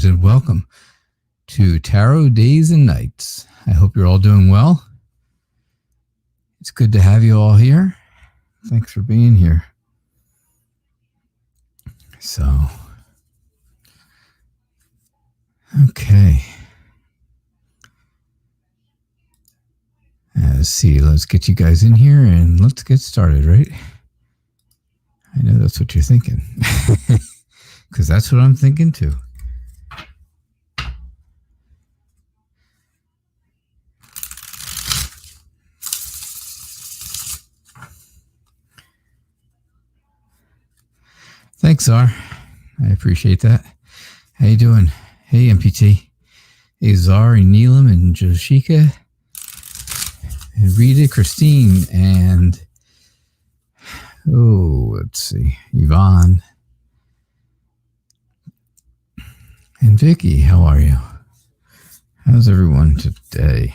readers, and welcome to Tarot Days and Nights. I hope you're all doing well. It's good to have you all here. Thanks for being here. So, okay. Let's see. Let's get you guys in here and let's get started, right? I know that's what you're thinking. Because that's what I'm thinking too. Thanks, Czar. I appreciate that. How you doing? Hey, MPT. Hey, Czar, and Neelam, and Joshika, and Rita, Christine, and let's see, Yvonne, and Vicky. How are you? How's everyone today?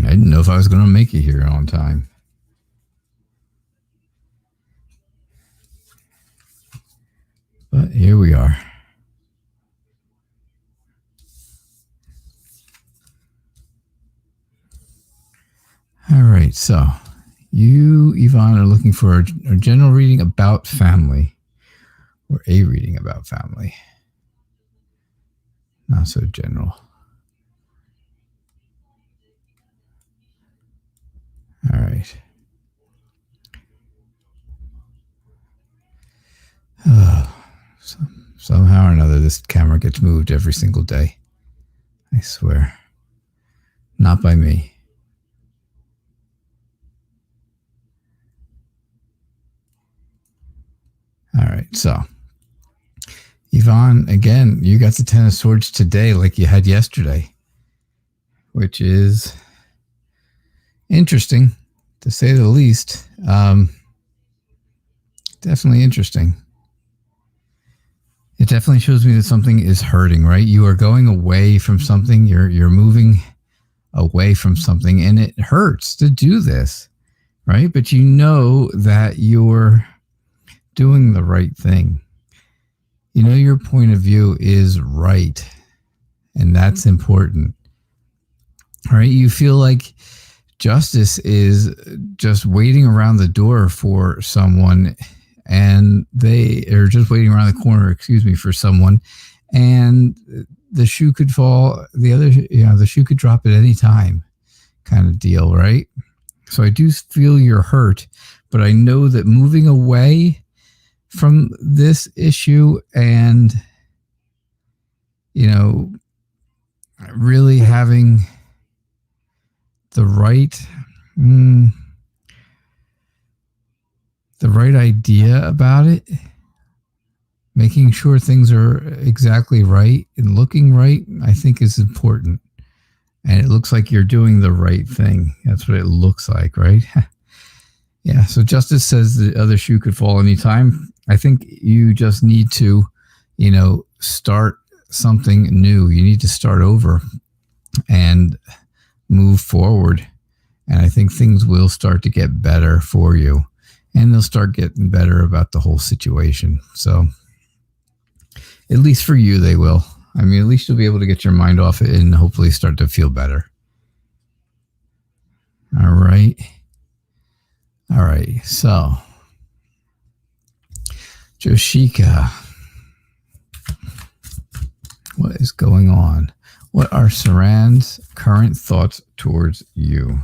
I didn't know if I was going to make it here on time. But here we are. All right, so you, Yvonne, are looking for a general reading about family, or a reading about family. Not so general. All right. Somehow or another, this camera gets moved every single day. I swear. Not by me. All right, so Yvonne, again, you got the Ten of Swords today like you had yesterday, which is interesting, to say the least. Definitely interesting. It definitely shows me that something is hurting, right? You are going away from something. You're moving away from something, and it hurts to do this, right? But you know that you're doing the right thing. You know your point of view is right, and that's important, right? You feel like justice is just waiting around the door for someone, and they are just waiting around the corner, for someone, and the shoe could fall, the shoe could drop at any time, kind of deal, right? So I do feel you're hurt, but I know that moving away from this issue and, really having the right idea about it, making sure things are exactly right and looking right, I think is important. And it looks like you're doing the right thing. That's what it looks like, right? Yeah, so Justice says the other shoe could fall anytime. I think you just need to, start something new. You need to start over and move forward. And I think things will start to get better for you. And they'll start getting better about the whole situation. So, at least for you, they will. I mean, at least you'll be able to get your mind off it and hopefully start to feel better. All right. So, Joshika, what is going on? What are Saran's current thoughts towards you?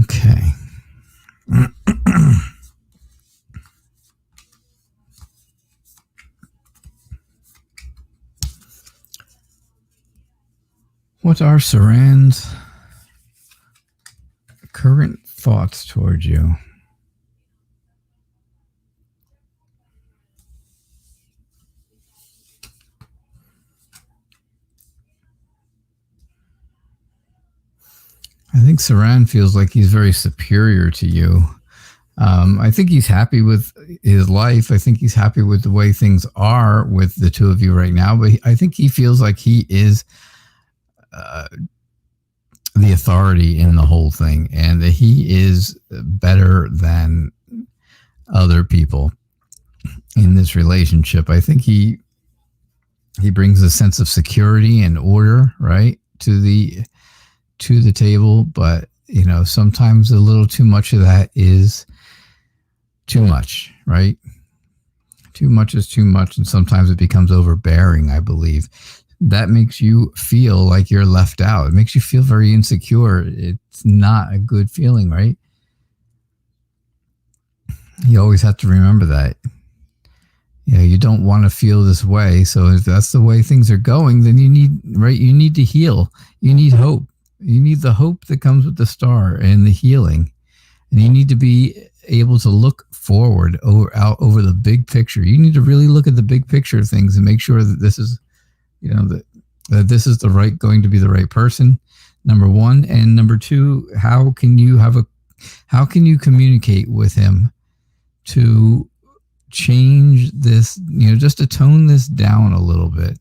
Okay. What are Saran's current thoughts towards you? I think Saran feels like he's very superior to you. I think he's happy with his life. I think he's happy with the way things are with the two of you right now. But I think he feels like he is the authority in the whole thing, and that he is better than other people in this relationship. I think he brings a sense of security and order, right, to the table. But sometimes a little too much of that is too much, right? Too much is too much, and sometimes it becomes overbearing, I believe. That makes you feel like you're left out. It makes you feel very insecure. It's not a good feeling, right? You always have to remember that. You don't want to feel this way. So if that's the way things are going, then you need to heal. You need hope. You need the hope that comes with the star and the healing. And you need to be able to look forward out over the big picture. You need to really look at the big picture of things and make sure that this is, that this is going to be the right person. Number one, and number two, how can you communicate with him to change this? Just to tone this down a little bit.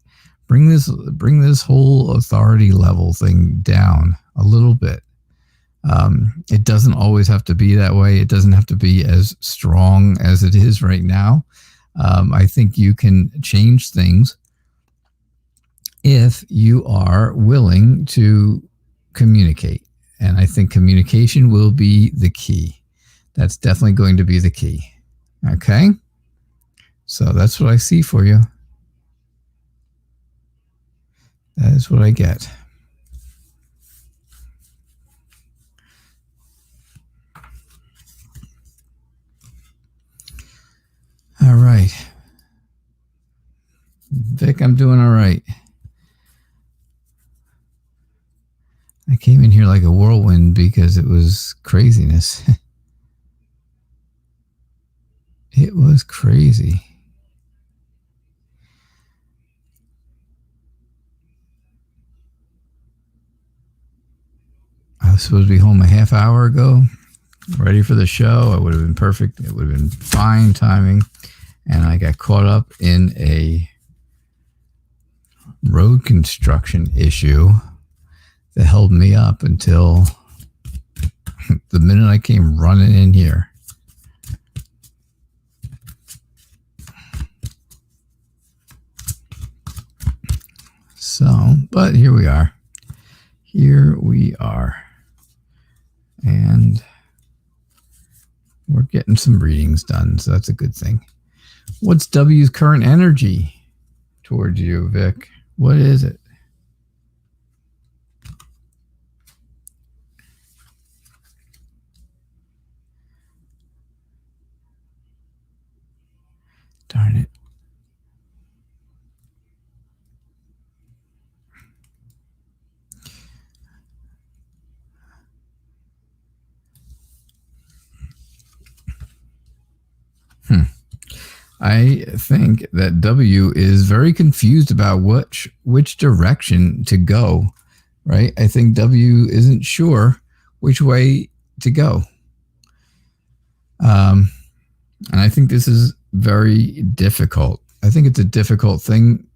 Bring this whole authority level thing down a little bit. It doesn't always have to be that way. It doesn't have to be as strong as it is right now. I think you can change things if you are willing to communicate. And I think communication will be the key. That's definitely going to be the key. Okay? So that's what I see for you. That is what I get. All right. Vic, I'm doing all right. I came in here like a whirlwind because it was craziness. It was crazy. I was supposed to be home a half hour ago, ready for the show. I would have been perfect. It would have been fine timing. And I got caught up in a road construction issue that held me up until the minute I came running in here. So, but here we are. Here we are. And we're getting some readings done, so that's a good thing. What's W's current energy towards you, Vic? What is it? Darn it. I think that W is very confused about which direction to go, right? I think W isn't sure which way to go. And I think this is very difficult. I think it's a difficult thing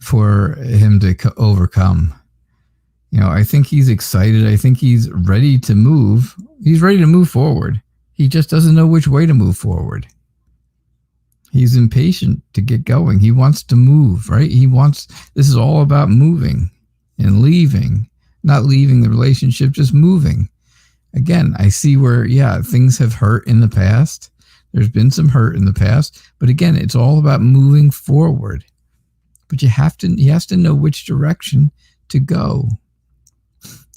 for him to overcome. I think he's excited. I think he's ready to move. He's ready to move forward. He just doesn't know which way to move forward. He's impatient to get going. He wants to move, right? This is all about moving and leaving, not leaving the relationship, just moving. Again, I see where, things have hurt in the past. There's been some hurt in the past, but again, it's all about moving forward. But he has to know which direction to go.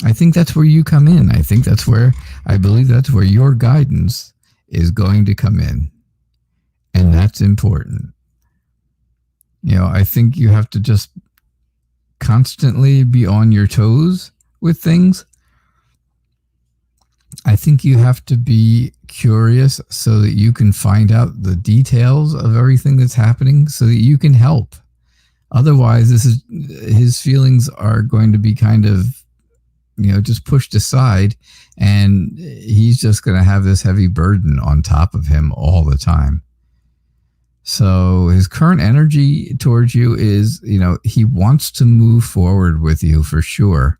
I think that's where you come in. I believe that's where your guidance is going to come in. And that's important. I think you have to just constantly be on your toes with things. I think you have to be curious so that you can find out the details of everything that's happening so that you can help. Otherwise, his feelings are going to be kind of just pushed aside, and he's just going to have this heavy burden on top of him all the time. So his current energy towards you is, he wants to move forward with you for sure.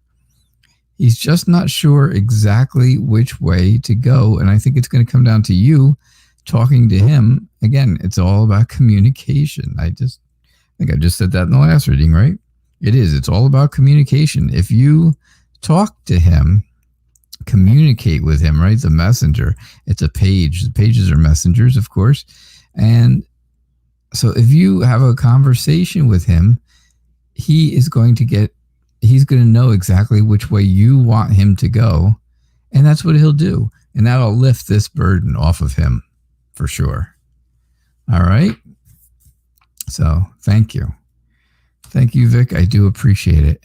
He's just not sure exactly which way to go. And I think it's going to come down to you talking to him. Again, it's all about communication. I think I just said that in the last reading, right? It is. It's all about communication. If you talk to him, communicate with him, right? The messenger. It's a page. The pages are messengers, of course. And so if you have a conversation with him, he's going to know exactly which way you want him to go. And that's what he'll do. And that'll lift this burden off of him for sure. All right. So thank you. Thank you, Vic. I do appreciate it.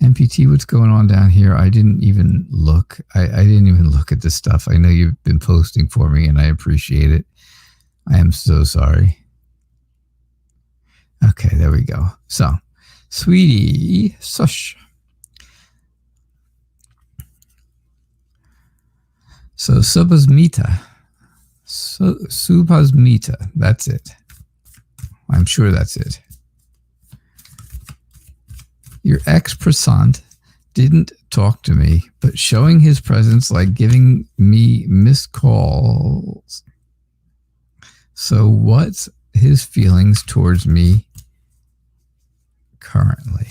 MPT, what's going on down here? I didn't even look. I didn't even look at this stuff. I know you've been posting for me and I appreciate it. I am so sorry. Okay, there we go. So, sweetie, sush. So, Subhasmita. Subhasmita. That's it. I'm sure that's it. Your ex Prasant didn't talk to me, but showing his presence like giving me missed calls. So what's his feelings towards me currently?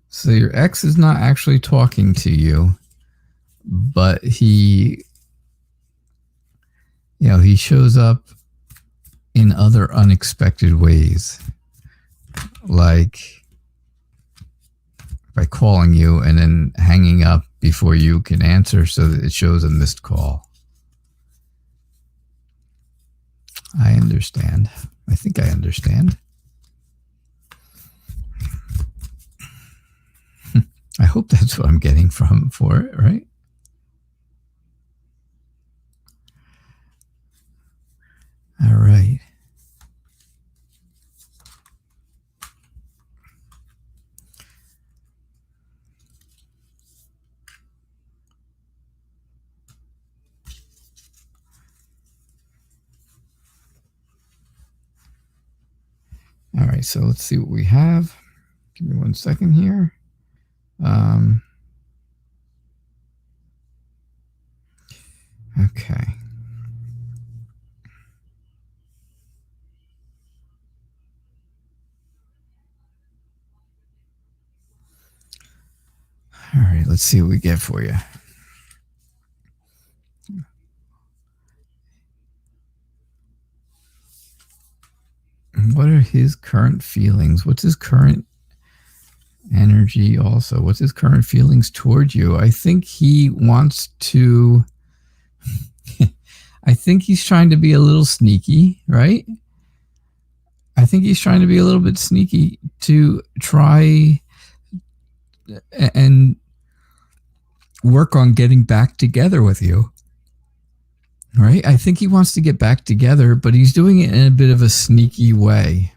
So your ex is not actually talking to you, but he shows up in other unexpected ways, like by calling you and then hanging up before you can answer so that it shows a missed call. I understand. I think I understand. I hope that's what I'm getting for it, right? All right. All right, so let's see what we have. Give me 1 second here. Okay. All right, let's see what we get for you. What are his current feelings? What's his current energy also? What's his current feelings towards you? I think he wants to... I think he's trying to be a little sneaky, right? I think he's trying to be a little bit sneaky to try and work on getting back together with you, right? I think he wants to get back together, but he's doing it in a bit of a sneaky way.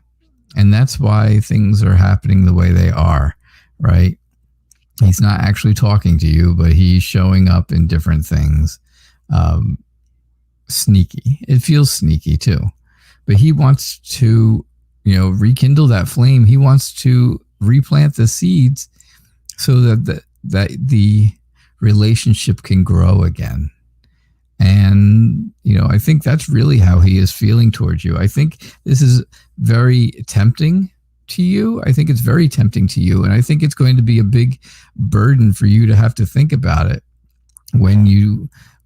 And that's why things are happening the way they are, right? He's not actually talking to you, but he's showing up in different things. Sneaky. It feels sneaky too. But he wants to, rekindle that flame. He wants to replant the seeds so that the relationship can grow again. And, I think that's really how he is feeling towards you. I think this is very tempting to you. I think it's very tempting to you. And I think it's going to be a big burden for you to have to think about it when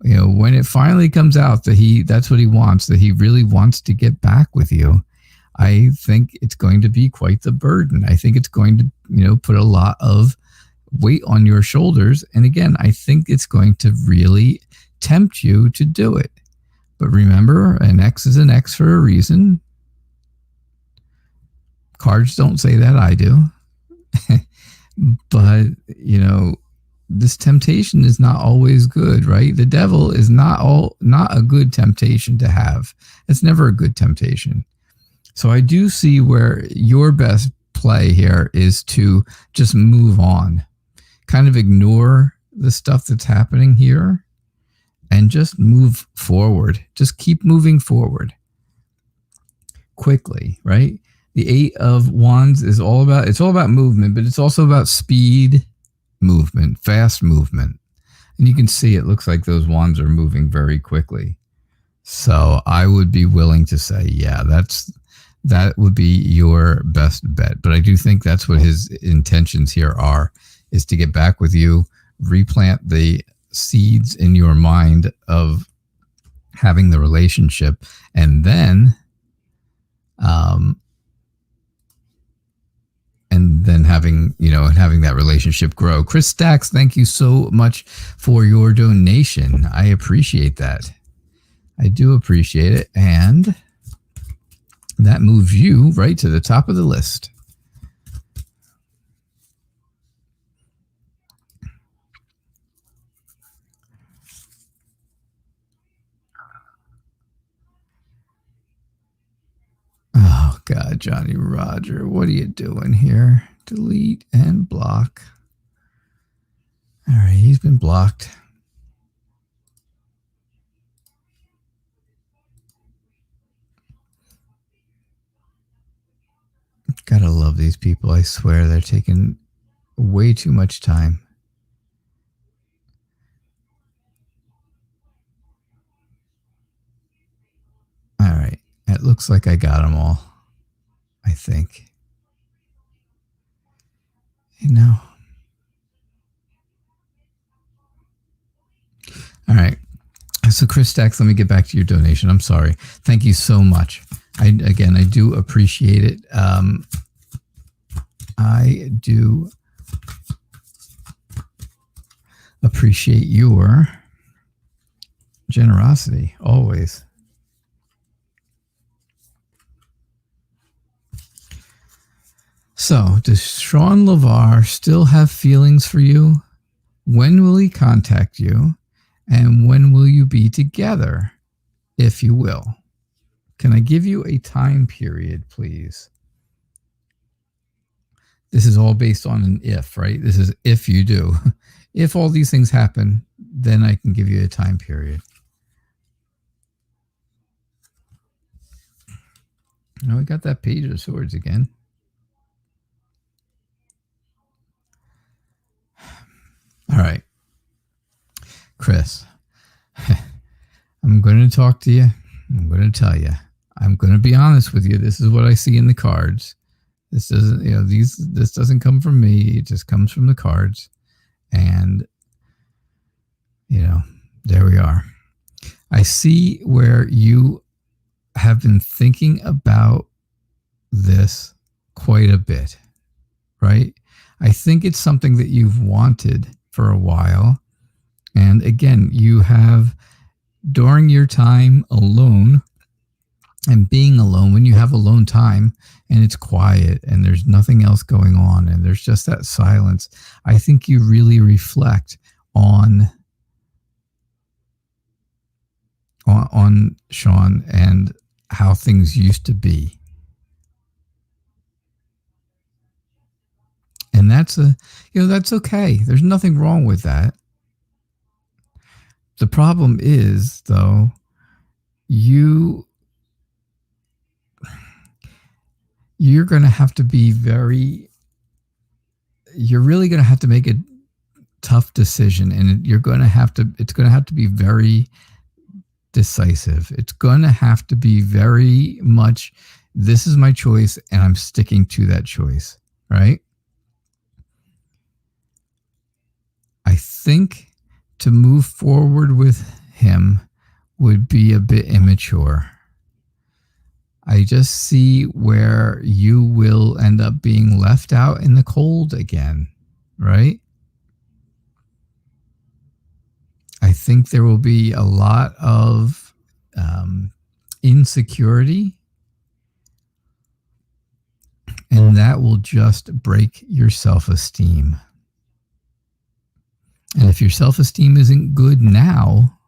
when it finally comes out that that's what he wants, that he really wants to get back with you. I think it's going to be quite the burden. I think it's going to, put a lot of weight on your shoulders. And again, I think it's going to really tempt you to do it. But remember, an X is an X for a reason. Cards don't say that, I do. But, this temptation is not always good, right? The devil is not a good temptation to have. It's never a good temptation. So I do see where your best play here is to just move on, kind of ignore the stuff that's happening here and just move forward. Just keep moving forward quickly, right? The 8 of Wands is all about movement, but it's also about speed, movement, fast movement. And you can see it looks like those wands are moving very quickly. So I would be willing to say, yeah, that would be your best bet. But I do think that's what his intentions here are, is to get back with you, replant the seeds in your mind of having the relationship, and then having that relationship grow. Chris Stacks, thank you so much for your donation. I appreciate that. I do appreciate it. And that moves you right to the top of the list. Oh, God, Johnny Roger, what are you doing here? Delete and block. All right, he's been blocked. Gotta love these people. I swear they're taking way too much time. All right. It looks like I got them all, I think. All right. So Chris Stacks, let me get back to your donation. I'm sorry. Thank you so much. I do appreciate it. I do appreciate your generosity always. So, does Sean LeVar still have feelings for you? When will he contact you? And when will you be together, if you will? Can I give you a time period, please? This is all based on an if, right? This is if you do. If all these things happen, then I can give you a time period. Now we got that Page of Swords again. All right. Chris, I'm going to talk to you. I'm going to tell you. I'm going to be honest with you. This is what I see in the cards. This doesn't, this doesn't come from me. It just comes from the cards. And, there we are. I see where you have been thinking about this quite a bit, right? I think it's something that you've wanted for a while. And again, you have, during your time alone and being alone, when you have alone time and it's quiet and there's nothing else going on and there's just that silence, I think you really reflect on Sean and how things used to be. And that's that's okay. There's nothing wrong with that. The problem is, though, you're going to have to be you're really going to have to make a tough decision, and it's going to have to be very decisive. It's going to have to be very much, this is my choice and I'm sticking to that choice, right? I think to move forward with him would be a bit immature. I just see where you will end up being left out in the cold again, right? I think there will be a lot of insecurity, and that will just break your self-esteem. And if your self-esteem isn't good now,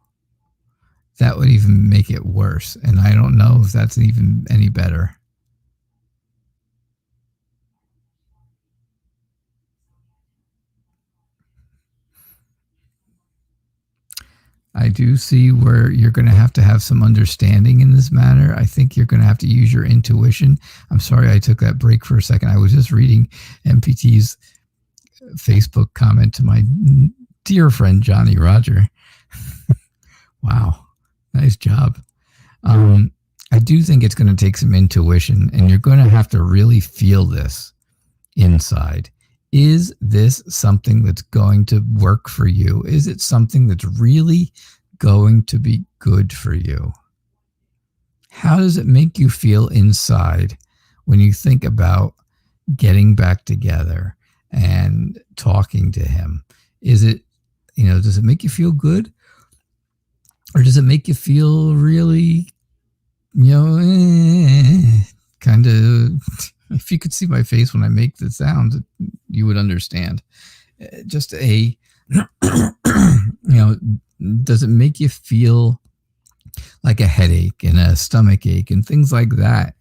that would even make it worse. And I don't know if that's even any better. I do see where you're going to have some understanding in this matter. I think you're going to have to use your intuition. I'm sorry I took that break for a second. I was just reading MPT's Facebook comment to my dear friend Johnny Roger. Wow, nice job. I do think it's going to take some intuition, and you're going to have to really feel this inside. Is this something that's going to work for you? Is it something that's really going to be good for you? How does it make you feel inside when you think about getting back together and talking to him? Is it, does it make you feel good? Or does it make you feel really, kind of, if you could see my face when I make the sounds, you would understand. Just does it make you feel like a headache and a stomach ache and things like that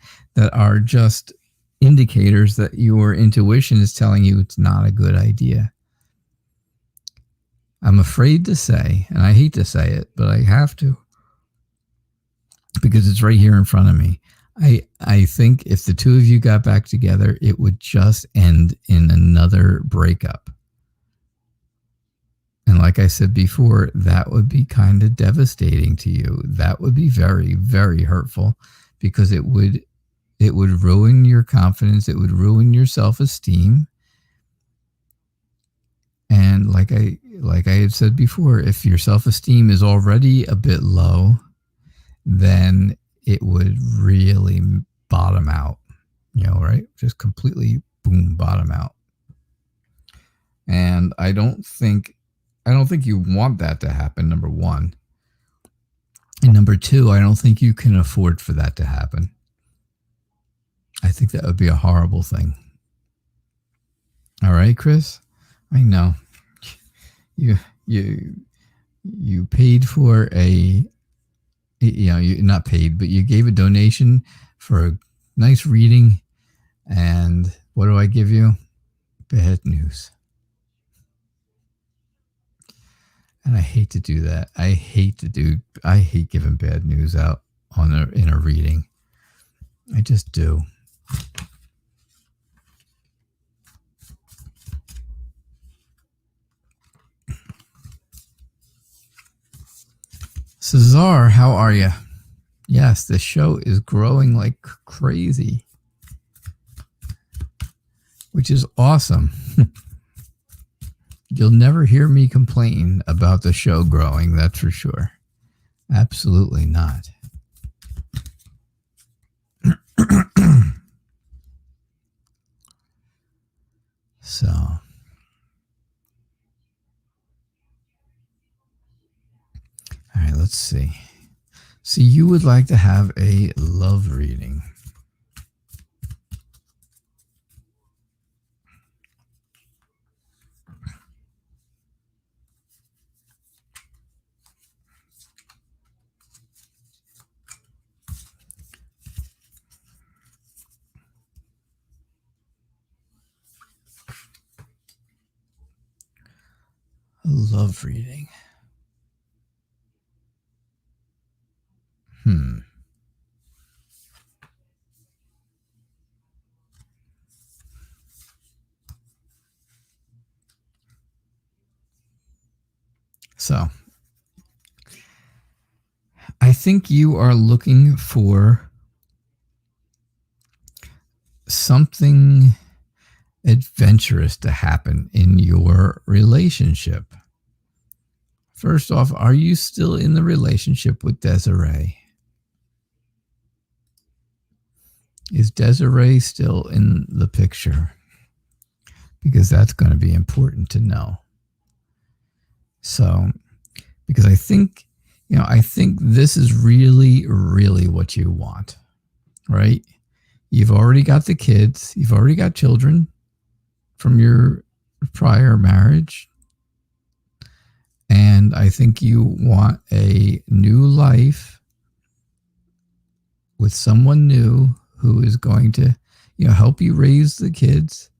are just indicators that your intuition is telling you it's not a good idea? I'm afraid to say, and I hate to say it, but I have to, because it's right here in front of me. I think if the two of you got back together, it would just end in another breakup. And like I said before, that would be kind of devastating to you. That would be very, very hurtful, because it would ruin your confidence. It would ruin your self-esteem. And like I had said before, if your self-esteem is already a bit low, then it would really bottom out, right? Just completely, boom, bottom out. And I don't think you want that to happen, number one. And number two, I don't think you can afford for that to happen. I think that would be a horrible thing. All right, Chris? I know. You paid for you not paid, but you gave a donation for a nice reading, and what do I give you? Bad news. And I hate to do that. I hate giving bad news out in a reading. I just do. Cesar, how are you? Yes, the show is growing like crazy, which is awesome. You'll never hear me complain about the show growing, that's for sure. Absolutely not. So, all right, let's see. So you would like to have a love reading. A love reading. So, I think you are looking for something adventurous to happen in your relationship. First off, are you still in the relationship with Desiree? Is Desiree still in the picture? Because that's going to be important to know. So, because I think this is really, really what you want, right? You've already got the kids. You've already got children from your prior marriage. And I think you want a new life with someone new who is going to, help you raise the kids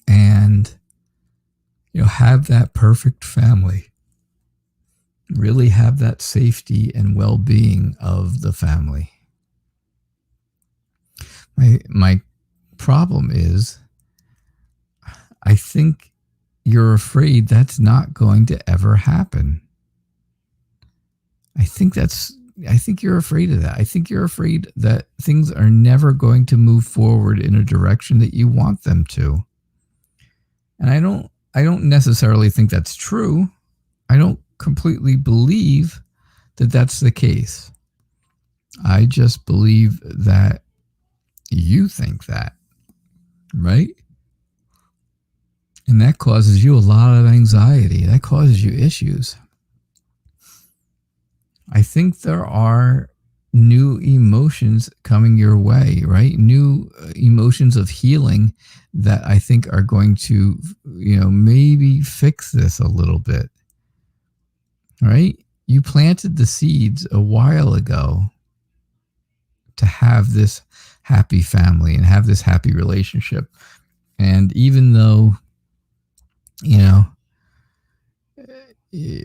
and, have that perfect family. really have that safety and well-being of the family. My problem is, I think you're afraid that's not going to ever happen. I think you're afraid of that. I think you're afraid that things are never going to move forward in a direction that you want them to. And I don't necessarily think that's true. I don't completely believe that that's the case. I just believe that you think that, right? And that causes you a lot of anxiety. That causes you issues. I think there are new emotions coming your way, right? New emotions of healing that I think are going to, maybe fix this a little bit, right? You planted the seeds a while ago to have this happy family and have this happy relationship. And even though,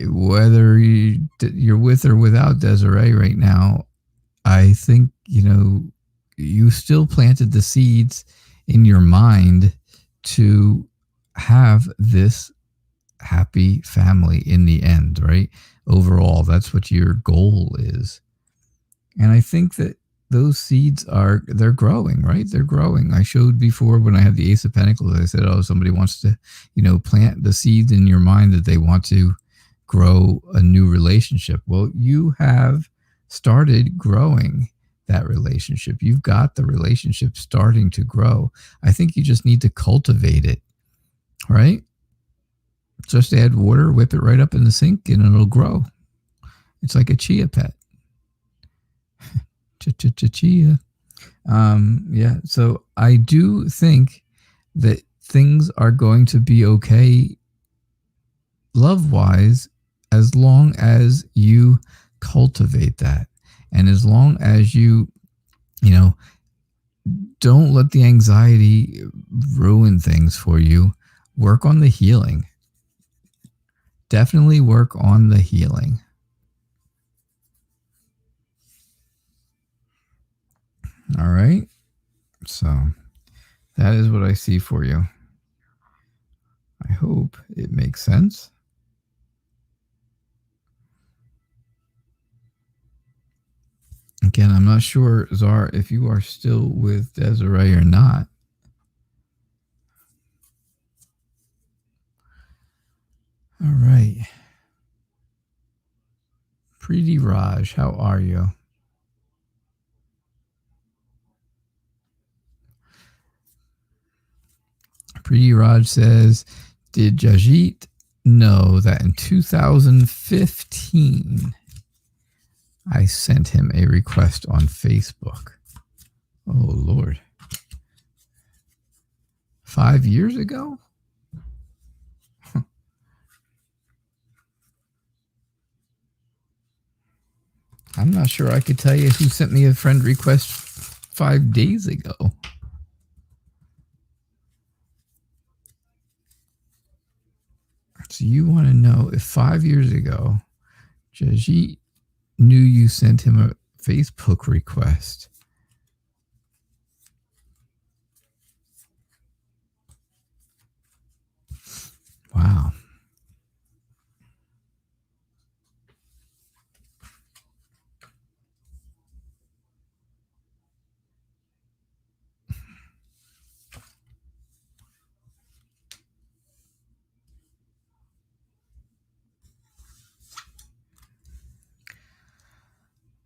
whether you're with or without Desiree right now, I think, you still planted the seeds in your mind to have this happy family in the end, right? Overall, that's what your goal is. And I think that those seeds they're growing, right? They're growing. I showed before when I had the Ace of Pentacles, I said, somebody wants to, plant the seeds in your mind that they want to grow a new relationship. Well, you have started growing that relationship. You've got the relationship starting to grow. I think you just need to cultivate it, right? Just add water, whip it right up in the sink, and it'll grow. It's like a chia pet. Chia. Yeah. So I do think that things are going to be okay love-wise as long as you cultivate that. And as long as you don't let the anxiety ruin things for you, work on the healing. Definitely work on the healing. All right. So that is what I see for you. I hope it makes sense. Again, I'm not sure, Czar, if you are still with Desiree or not. All right. Preeti Raj, how are you? Preeti Raj says, did Jajit know that in 2015 I sent him a request on Facebook? Oh, Lord. 5 years ago? I'm not sure I could tell you who sent me a friend request 5 days ago. So you want to know if 5 years ago, Jajit knew you sent him a Facebook request. Wow.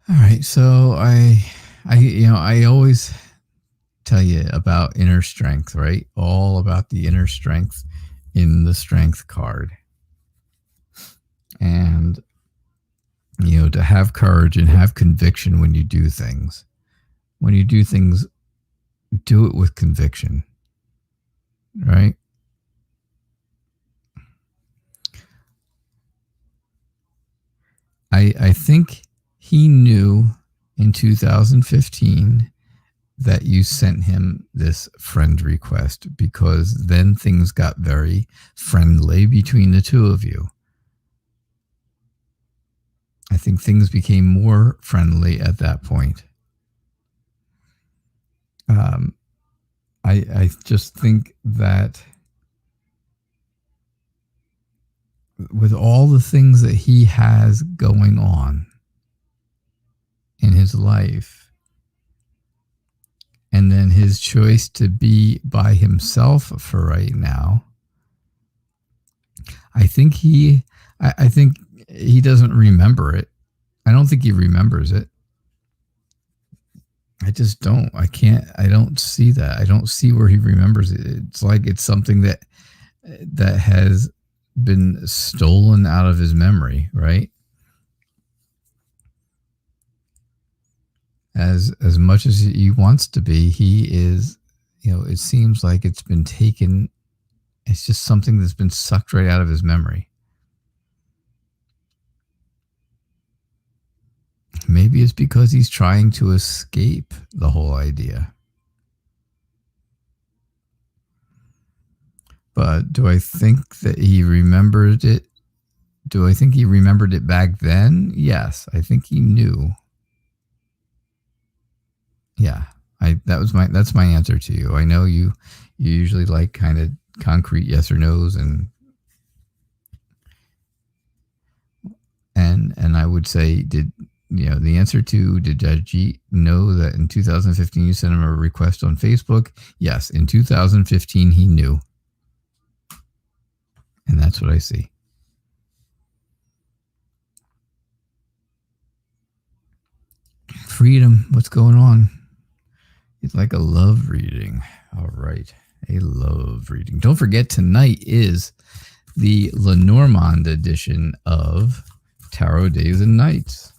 All right, so I always tell you about inner strength, right? All about the inner strength in the strength card. And to have courage and have conviction when you do things. When you do things, do it with conviction, right? I think he knew in 2015 that you sent him this friend request, because then things got very friendly between the two of you. think things became more friendly at that point. I just think that with all the things that he has going on in his life, and then his choice to be by himself for right now, I think he doesn't remember it. I don't think he remembers it. I just don't. I don't see that. I don't see where he remembers it. It's like it's something that has been stolen out of his memory, right? As much as he wants to be, he is, it seems like it's been taken. It's just something that's been sucked right out of his memory. Maybe it's because he's trying to escape the whole idea. But do I think that he remembered it? Do I think he remembered it back then? Yes, I think he knew. Yeah, that's my answer to you. I know you usually like kind of concrete yes or no's, and I would say, did the answer to, did Judge G know that in 2015 you sent him a request on Facebook? Yes, in 2015 he knew. And that's what I see. Freedom, what's going on? It's like a love reading. All right, a love reading. Don't forget, tonight is the Lenormand edition of Tarot Days and Nights.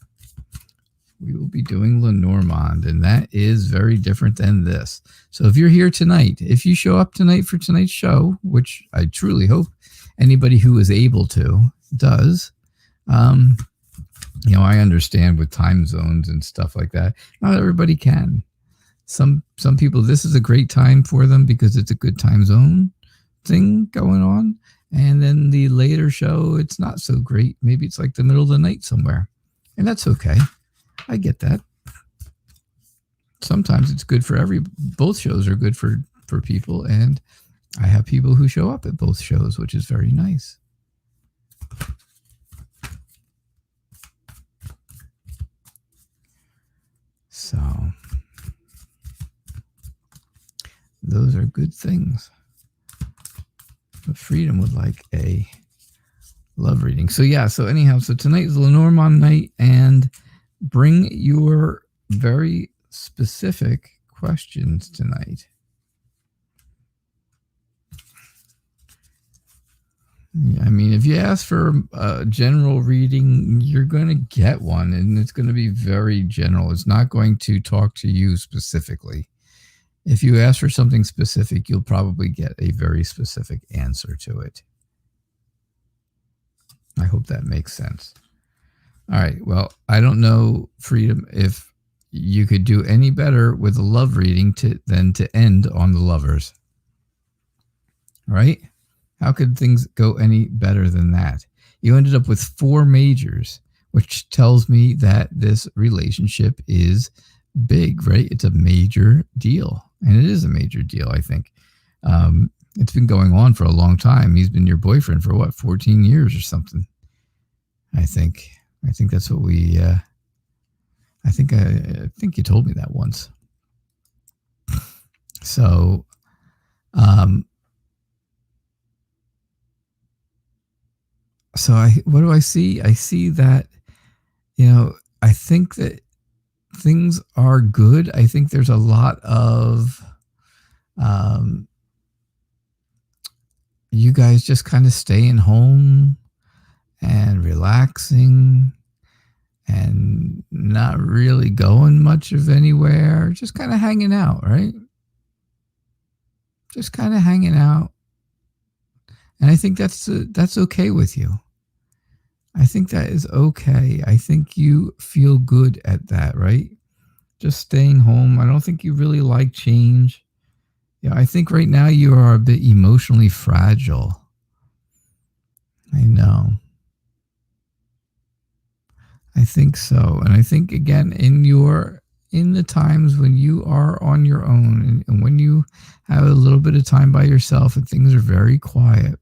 We will be doing Lenormand, and that is very different than this. So if you're here tonight, if you show up tonight for tonight's show, which I truly hope anybody who is able to does, I understand with time zones and stuff like that, not everybody can. Some people, this is a great time for them because it's a good time zone thing going on. And then the later show, it's not so great. Maybe it's like the middle of the night somewhere. And that's okay. I get that. Sometimes it's good for both shows are good for people. And I have people who show up at both shows, which is very nice. So those are good things. But Freedom would like a love reading. So yeah, so anyhow, so tonight is Lenormand night, and bring your very specific questions tonight. I mean, if you ask for a general reading, you're going to get one, and it's going to be very general. It's not going to talk to you specifically. If you ask for something specific, you'll probably get a very specific answer to it. I hope that makes sense. All right. Well, I don't know, Freedom, if you could do any better with a love reading than to end on the lovers. Right? How could things go any better than that? You ended up with 4 majors, which tells me that this relationship is big, right? It's a major deal. And it is a major deal, I think. It's been going on for a long time. He's been your boyfriend for what, 14 years or something? I think that's what we, I think you told me that once. So, what do I see? I see that, I think that things are good. I think there's a lot of, you guys just kind of staying home and relaxing and not really going much of anywhere, just kind of hanging out, right? Just kind of hanging out. And I think that's okay with you. I think that is okay. I think you feel good at that, right? Just staying home. I don't think you really like change. Yeah, I think right now you are a bit emotionally fragile. I know. I think so. And I think, again, in the times when you are on your own, and when you have a little bit of time by yourself and things are very quiet,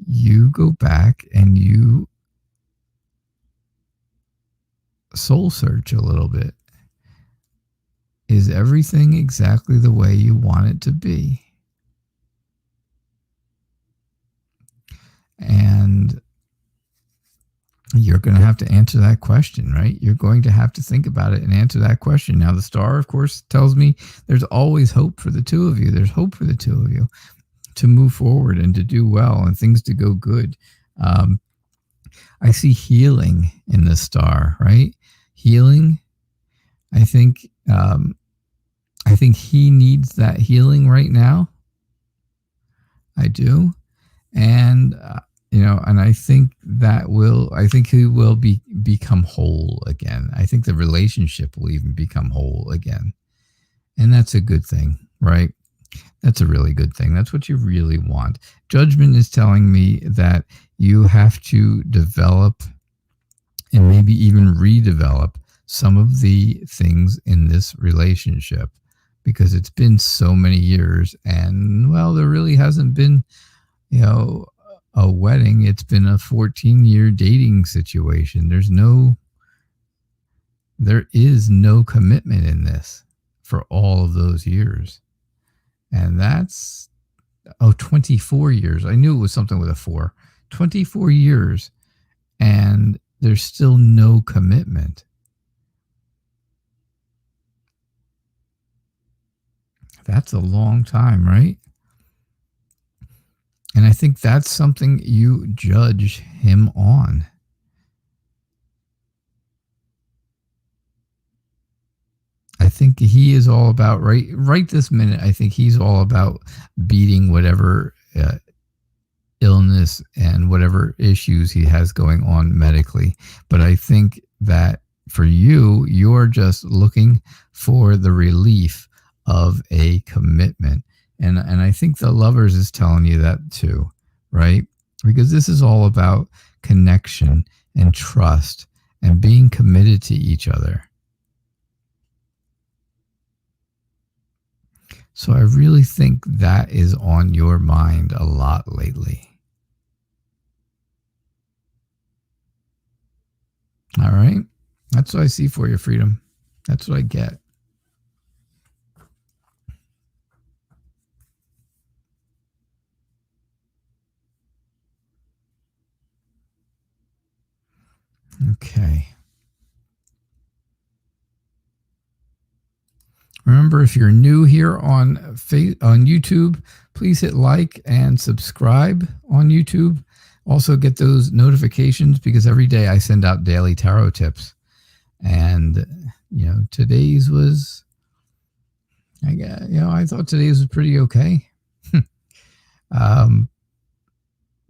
you go back and you soul search a little bit. Is everything exactly the way you want it to be? And you're going to have to answer that question, right? You're going to have to think about it and answer that question. Now, the star, of course, tells me there's always hope for the two of you. There's hope for the two of you to move forward and to do well and things to go good. I see healing in the star, right? Healing. I think he needs that healing right now. I do. And and I think he will become whole again. I think the relationship will even become whole again. And that's a good thing, right? That's a really good thing. That's what you really want. Judgment is telling me that you have to develop and maybe even redevelop some of the things in this relationship, because it's been so many years, and well, there really hasn't been, a wedding. It's been a 14-year dating situation. There is no commitment in this for all of those years. And that's 24 years. I knew it was something with a 4. 24 years, and there's still no commitment. That's a long time, right? And I think that's something you judge him on. I think he is all about, right this minute, I think he's all about beating whatever illness and whatever issues he has going on medically. But I think that for you, you're just looking for the relief of a commitment. And I think the Lovers is telling you that too, right? Because this is all about connection and trust and being committed to each other. So I really think that is on your mind a lot lately. All right. That's what I see for you, Freedom. That's what I get. Okay. Remember, if you're new here on YouTube, please hit like and subscribe on YouTube. Also get those notifications, because every day I send out daily tarot tips. And, today's was, I thought today's was pretty okay.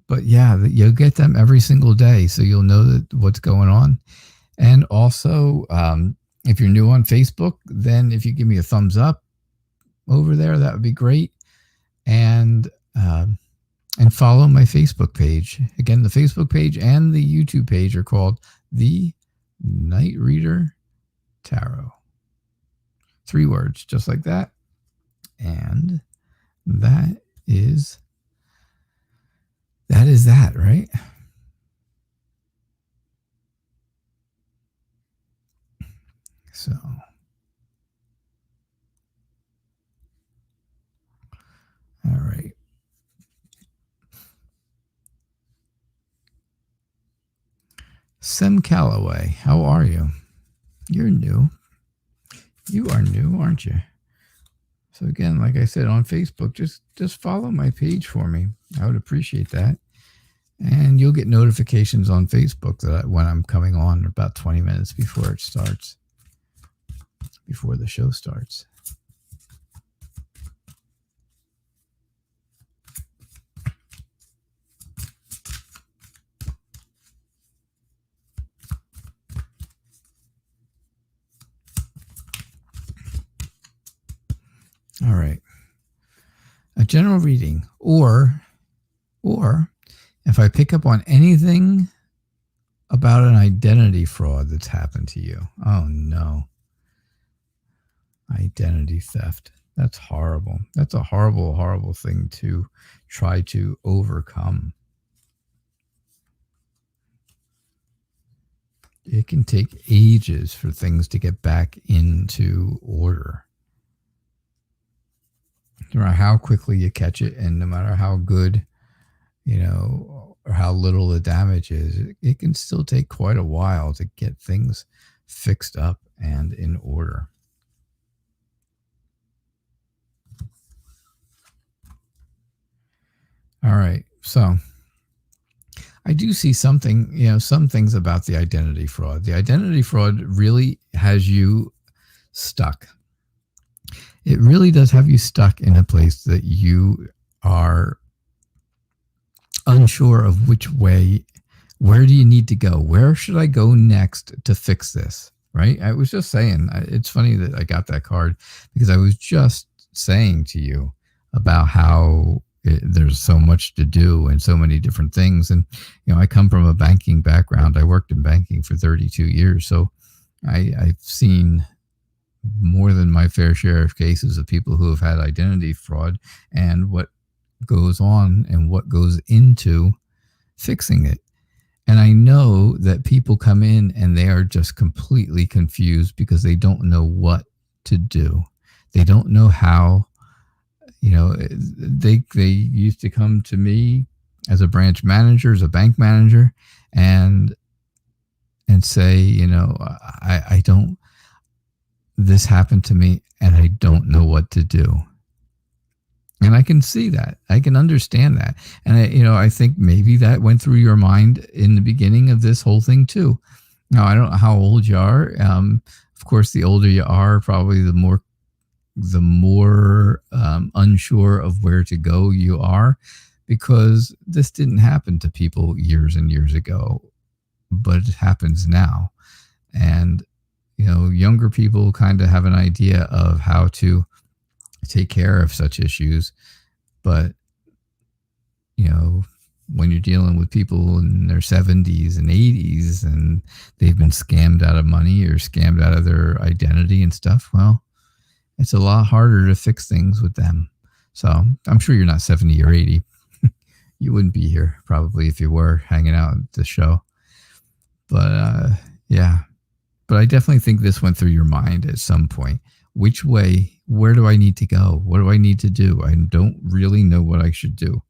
But yeah, you'll get them every single day, so you'll know what's going on. And also, if you're new on Facebook, then if you give me a thumbs up over there, that would be great. And follow my Facebook page. Again, the Facebook page and the YouTube page are called The Night Reader Tarot. 3 words, just like that. And that is that, right? So, all right. Sem Calloway, how are you? You're new. You are new, aren't you? So again, like I said, on Facebook, just follow my page for me. I would appreciate that. And you'll get notifications on Facebook that when I'm coming on about 20 minutes before it starts, before the show starts. All right. A general reading, or if I pick up on anything about an identity fraud that's happened to you. Oh no. Identity theft. That's horrible. That's a horrible, horrible thing to try to overcome. It can take ages for things to get back into order. No matter how quickly you catch it, and no matter how good, or how little the damage is, it can still take quite a while to get things fixed up and in order. All right. So I do see something, some things about the identity fraud. The identity fraud really has you stuck. It really does have you stuck in a place that you are unsure of which way. Where do you need to go? Where should I go next to fix this? Right? I was just saying, it's funny that I got that card because I was just saying to you about how there's so much to do and so many different things. And, I come from a banking background. I worked in banking for 32 years. So I've seen more than my fair share of cases of people who have had identity fraud and what goes on and what goes into fixing it. And I know that people come in and they are just completely confused because they don't know what to do. They don't know how. They used to come to me as a branch manager, as a bank manager, and say, I don't. This happened to me, and I don't know what to do. And I can see that. I can understand that. And I think maybe that went through your mind in the beginning of this whole thing too. Now, I don't know how old you are. Of course, the older you are, probably the more unsure of where to go you are, because this didn't happen to people years and years ago, but it happens now. And, younger people kind of have an idea of how to take care of such issues. But, when you're dealing with people in their 70s and 80s and they've been scammed out of money or scammed out of their identity and stuff, well, it's a lot harder to fix things with them. So I'm sure you're not 70 or 80. You wouldn't be here probably if you were hanging out at the show. But yeah, but I definitely think this went through your mind at some point. Which way? Where do I need to go? What do I need to do? I don't really know what I should do.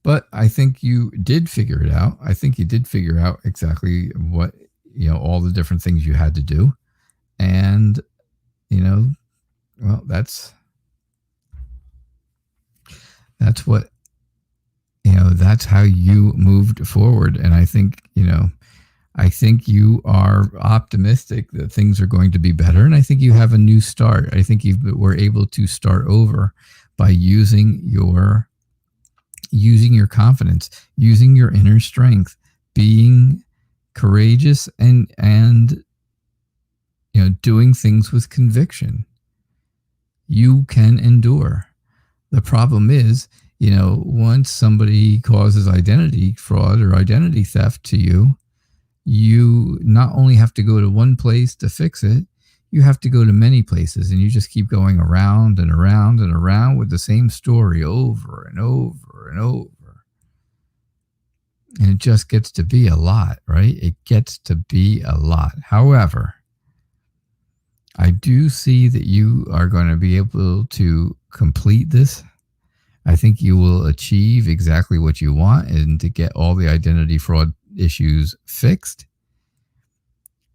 But I think you did figure it out. I think you did figure out exactly what, all the different things you had to do. And, well, that's what, that's how you moved forward. And I think, I think you are optimistic that things are going to be better. And I think you have a new start. I think you were able to start over by using your confidence, using your inner strength, being courageous and doing things with conviction. You can endure. The problem is, once somebody causes identity fraud or identity theft to you, you not only have to go to one place to fix it, you have to go to many places, and you just keep going around and around and around with the same story over and over and over. And it just gets to be a lot, right? It gets to be a lot. However, I do see that you are going to be able to complete this. I think you will achieve exactly what you want and to get all the identity fraud issues fixed.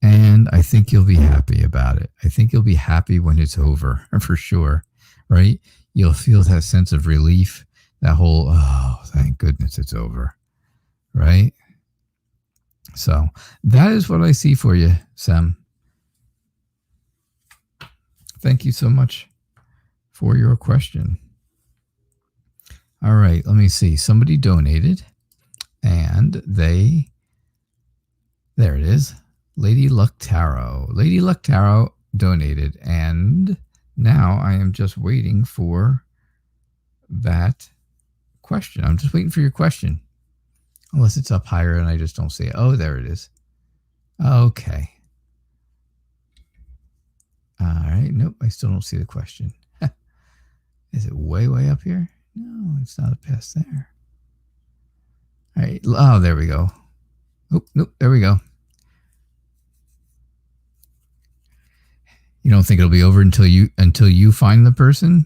And I think you'll be happy about it. I think you'll be happy when it's over, for sure, right? You'll feel that sense of relief, that whole, oh, thank goodness it's over, right? So that is what I see for you, Sam. Thank you so much for your question. All right, let me see. Somebody donated, and there it is. Lady Luck Tarot. Lady Luck Tarot donated, and now I am just waiting for that question. I'm just waiting for your question. Unless it's up higher and I just don't see it. Oh, there it is. Okay. All right. Nope, I still don't see the question. Is it way, way up here? No, it's not past there. All right. Oh, there we go. Oh, nope, there we go. You don't think it'll be over until you find the person?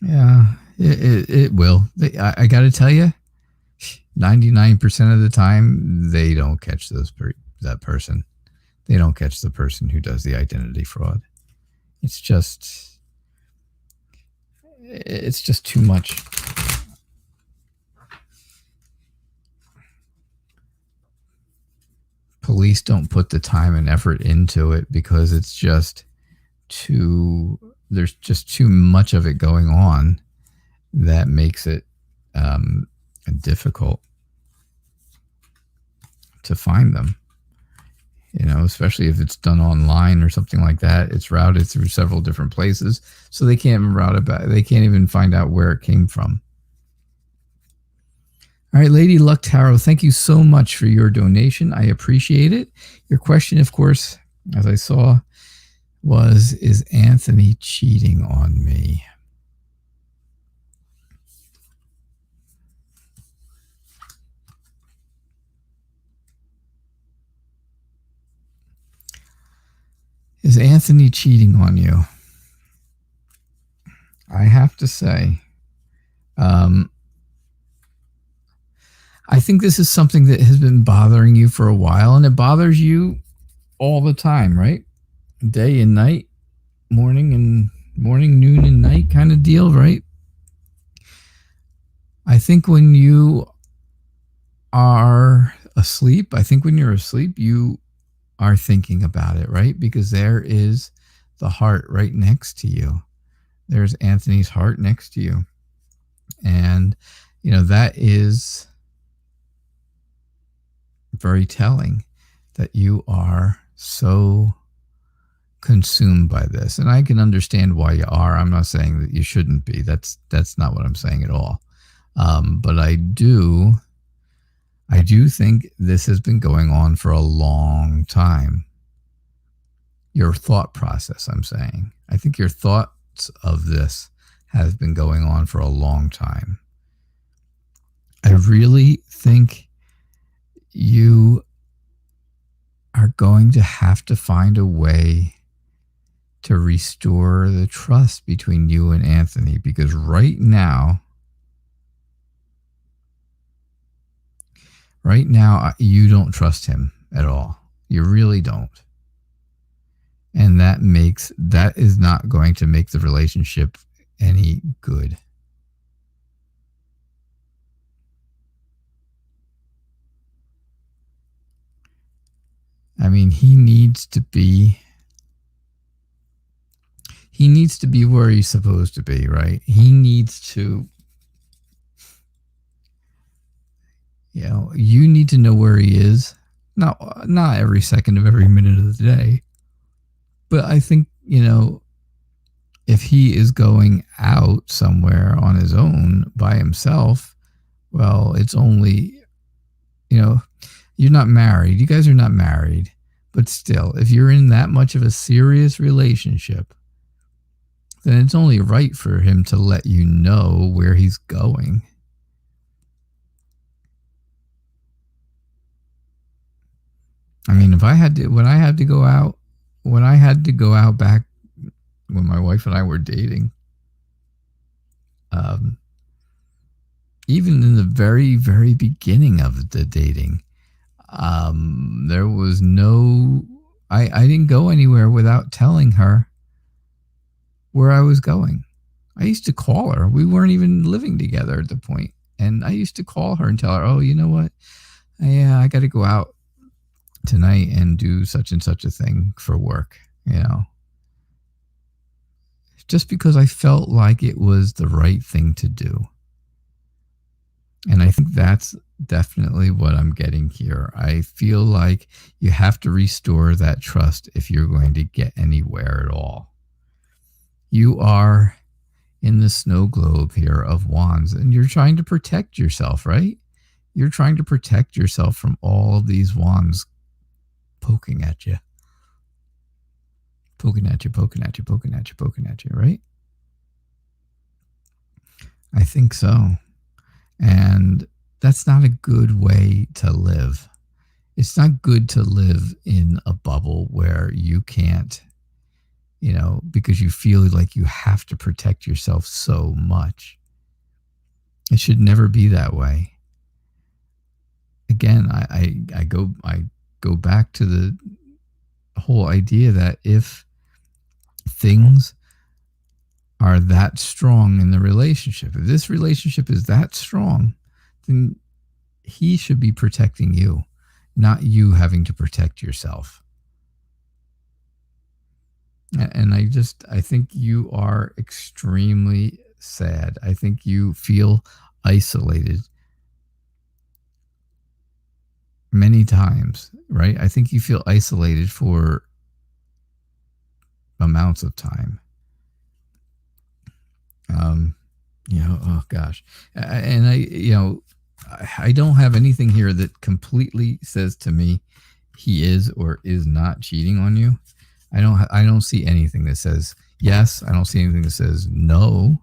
Yeah, it will. I got to tell you, 99% of the time they don't catch that person. They don't catch the person who does the identity fraud. It's just too much. Police don't put the time and effort into it because it's just there's just too much of it going on that makes it difficult to find them. You know, especially if it's done online or something like that. It's routed through several different places, so they can't route it back. They can't even find out where it came from. All right, Lady Luck Tarot, thank you so much for your donation. I appreciate it. Your question, of course, as I saw, was, is Anthony cheating on me? Is Anthony cheating on you? I have to say, I think this is something that has been bothering you for a while, and it bothers you all the time, right? Day and night, morning, noon and night kind of deal, right? I think when you are asleep, you are thinking about it, right? Because there is the heart right next to you. There's Anthony's heart next to you. And, you know, that is very telling that you are so consumed by this. And I can understand why you are. I'm not saying that you shouldn't be. That's not what I'm saying at all. But I do think this has been going on for a long time. Your thought process, I'm saying. I think your thoughts of this has been going on for a long time. I really think you are going to have to find a way to restore the trust between you and Anthony, because right now you don't trust him at all. You really don't. And that is not going to make the relationship any good. I mean, he needs to be where he's supposed to be, right? He needs to, you know, you need to know where he is. Not every second of every minute of the day. But I think, you know, if he is going out somewhere on his own by himself, well, it's only, you know, you're not married. You guys are not married. But still, if you're in that much of a serious relationship, then it's only right for him to let you know where he's going. I mean, when I had to go out back when my wife and I were dating, even in the very, very beginning of the dating, there was I didn't go anywhere without telling her where I was going. I used to call her. We weren't even living together at the point. And I used to call her and tell her, oh, you know what? Yeah, I got to go out tonight and do such and such a thing for work, you know. Just because I felt like it was the right thing to do. And I think that's definitely what I'm getting here. I feel like you have to restore that trust if you're going to get anywhere at all. You are in the snow globe here of wands, and you're trying to protect yourself, right? You're trying to protect yourself from all of these wands poking at you. Poking at you, poking at you, poking at you, poking at you, right? I think so. And that's not a good way to live. It's not good to live in a bubble where you can't, because you feel like you have to protect yourself so much. It should never be that way. Again, I go back to the whole idea that if things are that strong in the relationship, if this relationship is that strong, then he should be protecting you, not you having to protect yourself. And I think you are extremely sad. I think you feel isolated many times, right? I think you feel isolated for amounts of time. Oh gosh. And I don't have anything here that completely says to me he is or is not cheating on you. I don't see anything that says yes. I don't see anything that says no.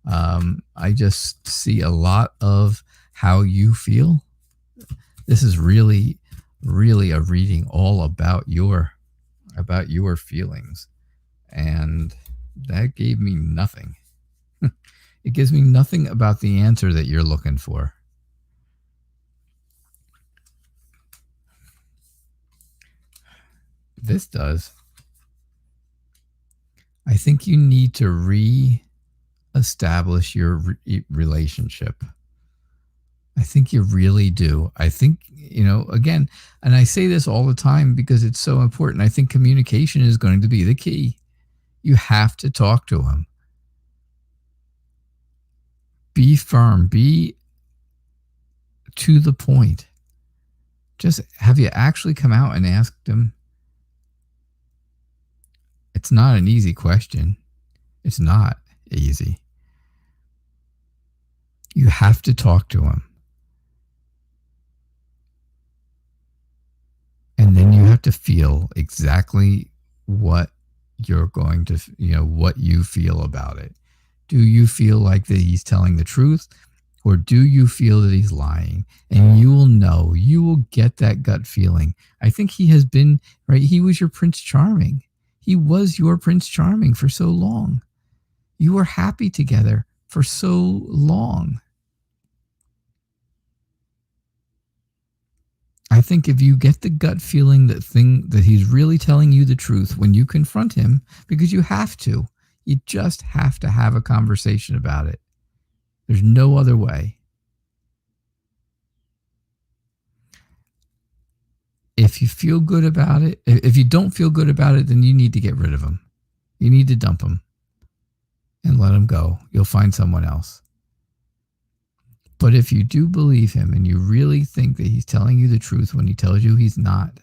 I just see a lot of how you feel. This is really, really a reading all about your feelings. And that gave me nothing. It gives me nothing about the answer that you're looking for. This does. I think you need to re-establish your relationship. I think you really do. I think, again, and I say this all the time because it's so important. I think communication is going to be the key. You have to talk to him. Be firm. Be to the point. Just have you actually come out and asked him? It's not an easy question. It's not easy. You have to talk to him. And then you have to feel exactly what you're going to, what you feel about it. Do you feel like that he's telling the truth, or do you feel that he's lying? And you will know, you will get that gut feeling. I think he has been, right? He was your Prince Charming. He was your Prince Charming for so long. You were happy together for so long. I think if you get the gut feeling that he's really telling you the truth when you confront him, because you have to, you just have to have a conversation about it. There's no other way. If you feel good about it, if you don't feel good about it, then you need to get rid of him. You need to dump him and let him go. You'll find someone else. But if you do believe him and you really think that he's telling you the truth when he tells you he's not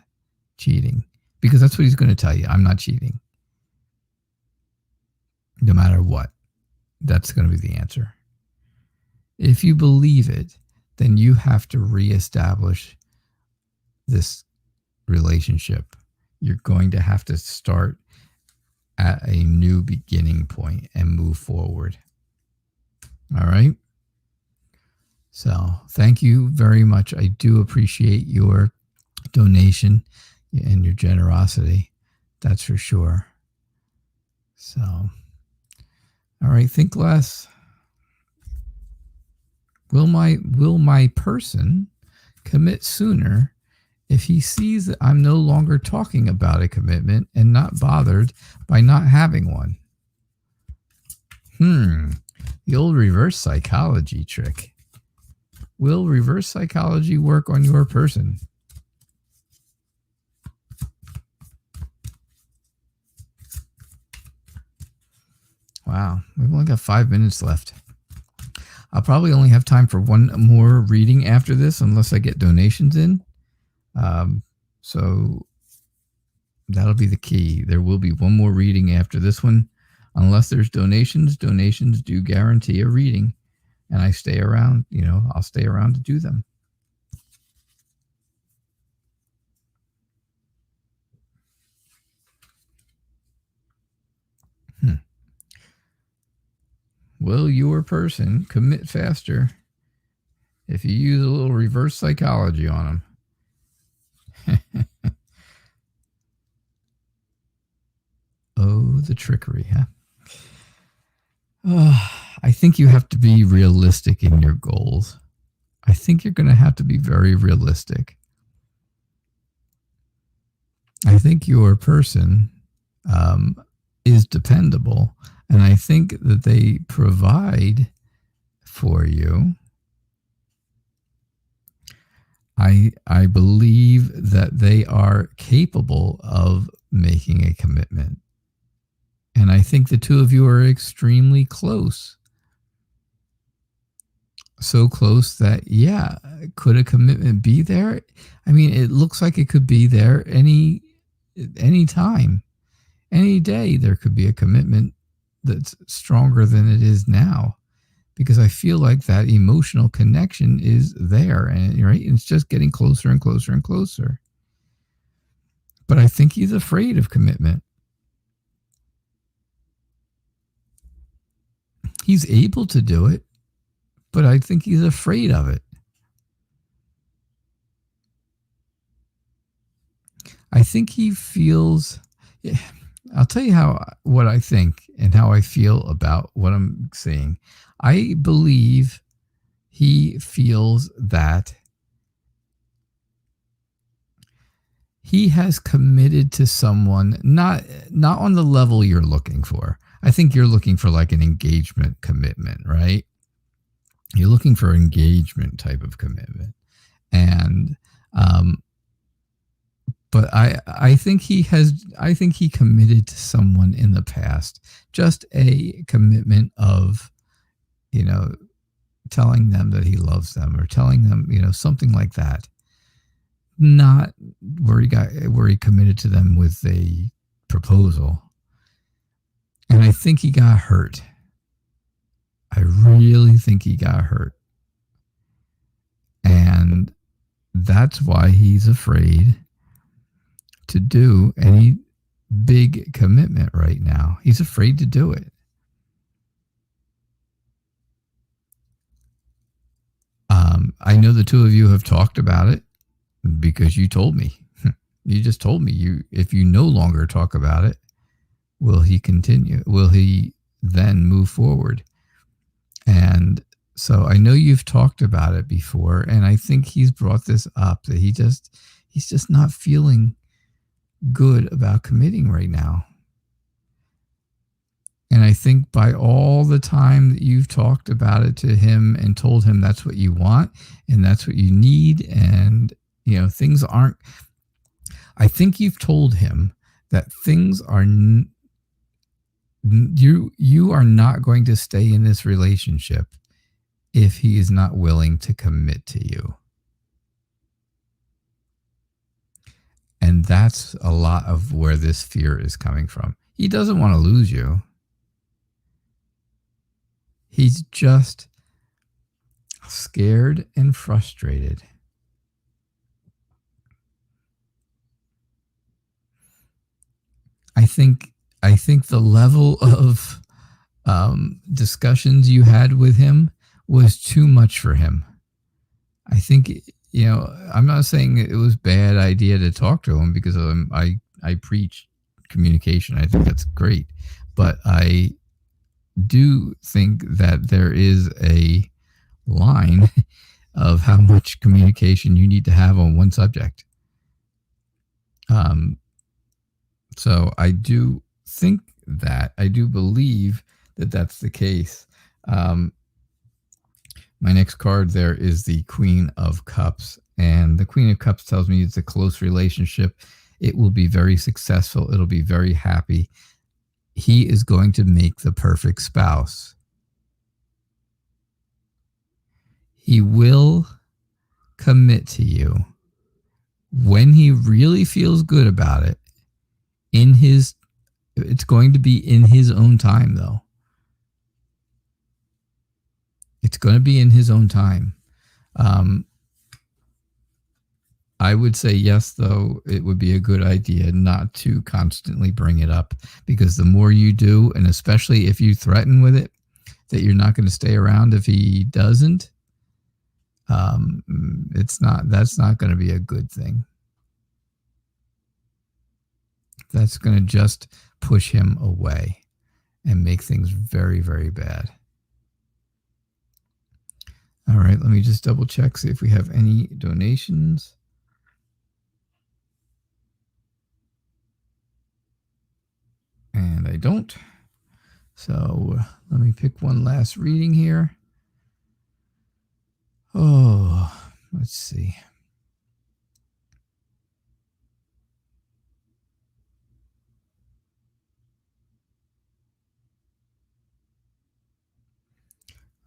cheating, because that's what he's going to tell you, I'm not cheating. No matter what, that's going to be the answer. If you believe it, then you have to reestablish this relationship. You're going to have to start at a new beginning point and move forward. All right? So thank you very much. I do appreciate your donation and your generosity. That's for sure. So, all right, think less. Will my person commit sooner if he sees that I'm no longer talking about a commitment and not bothered by not having one? The old reverse psychology trick. Will reverse psychology work on your person? Wow, we've only got 5 minutes left. I'll probably only have time for one more reading after this, unless I get donations in. So that'll be the key. There will be one more reading after this one, unless there's donations. Donations do guarantee a reading. And I stay around, I'll stay around to do them. will your person commit faster if you use a little reverse psychology on them? Oh, the trickery, huh? I think you have to be realistic in your goals. I think you're going to have to be very realistic. I think your person is dependable, and I think that they provide for you. I believe that they are capable of making a commitment. And I think the two of you are extremely close. So close that, yeah, could a commitment be there? I mean, it looks like it could be there any time, any day. There could be a commitment that's stronger than it is now, because I feel like that emotional connection is there, and right, it's just getting closer and closer and closer. But I think he's afraid of commitment. He's able to do it, but I think he's afraid of it. I think he feels, I'll tell you what I think and how I feel about what I'm saying. I believe he feels that he has committed to someone, not on the level you're looking for. I think you're looking for like an engagement commitment, right? You're looking for engagement type of commitment. And, but I think he committed to someone in the past, just a commitment of, telling them that he loves them, or telling them, something like that. Not where he committed to them with a proposal. And I think he got hurt. I really think he got hurt. And that's why he's afraid to do any big commitment right now. He's afraid to do it. I know the two of you have talked about it, because you told me. You just told me, if you no longer talk about it, will he continue? Will he then move forward? And so I know you've talked about it before, and I think he's brought this up, that he's just not feeling good about committing right now. And I think by all the time that you've talked about it to him and told him that's what you want and that's what you need, and things aren't, I think you've told him that things are, you are not going to stay in this relationship if he is not willing to commit to you. And that's a lot of where this fear is coming from. He doesn't want to lose you. He's just scared and frustrated. I think the level of discussions you had with him was too much for him. I think, I'm not saying it was a bad idea to talk to him, because I preach communication. I think that's great. But I do think that there is a line of how much communication you need to have on one subject. So I do think that, I do believe that that's the case. My next card there is the Queen of Cups, and the Queen of Cups tells me it's a close relationship. It will be very successful. It'll be very happy. He is going to make the perfect spouse. He will commit to you when he really feels good about it. It's going to be in his own time, though. It's going to be in his own time. I would say yes, though, it would be a good idea not to constantly bring it up, because the more you do, and especially if you threaten with it, that you're not going to stay around if he doesn't, that's not going to be a good thing. That's going to just push him away and make things very, very bad. All right, let me just double check, see if we have any donations. And I don't. So let me pick one last reading here. Oh, let's see.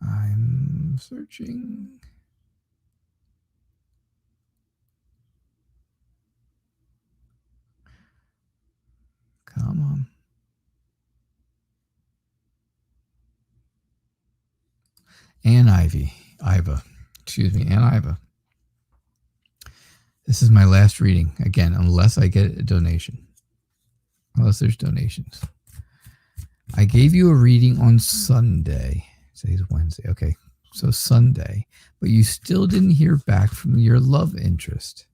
I'm searching. Come on. Ann Iva. This is my last reading, again, unless I get a donation. Unless there's donations. I gave you a reading on Sunday. Today's Wednesday. Okay, so Sunday. But you still didn't hear back from your love interest.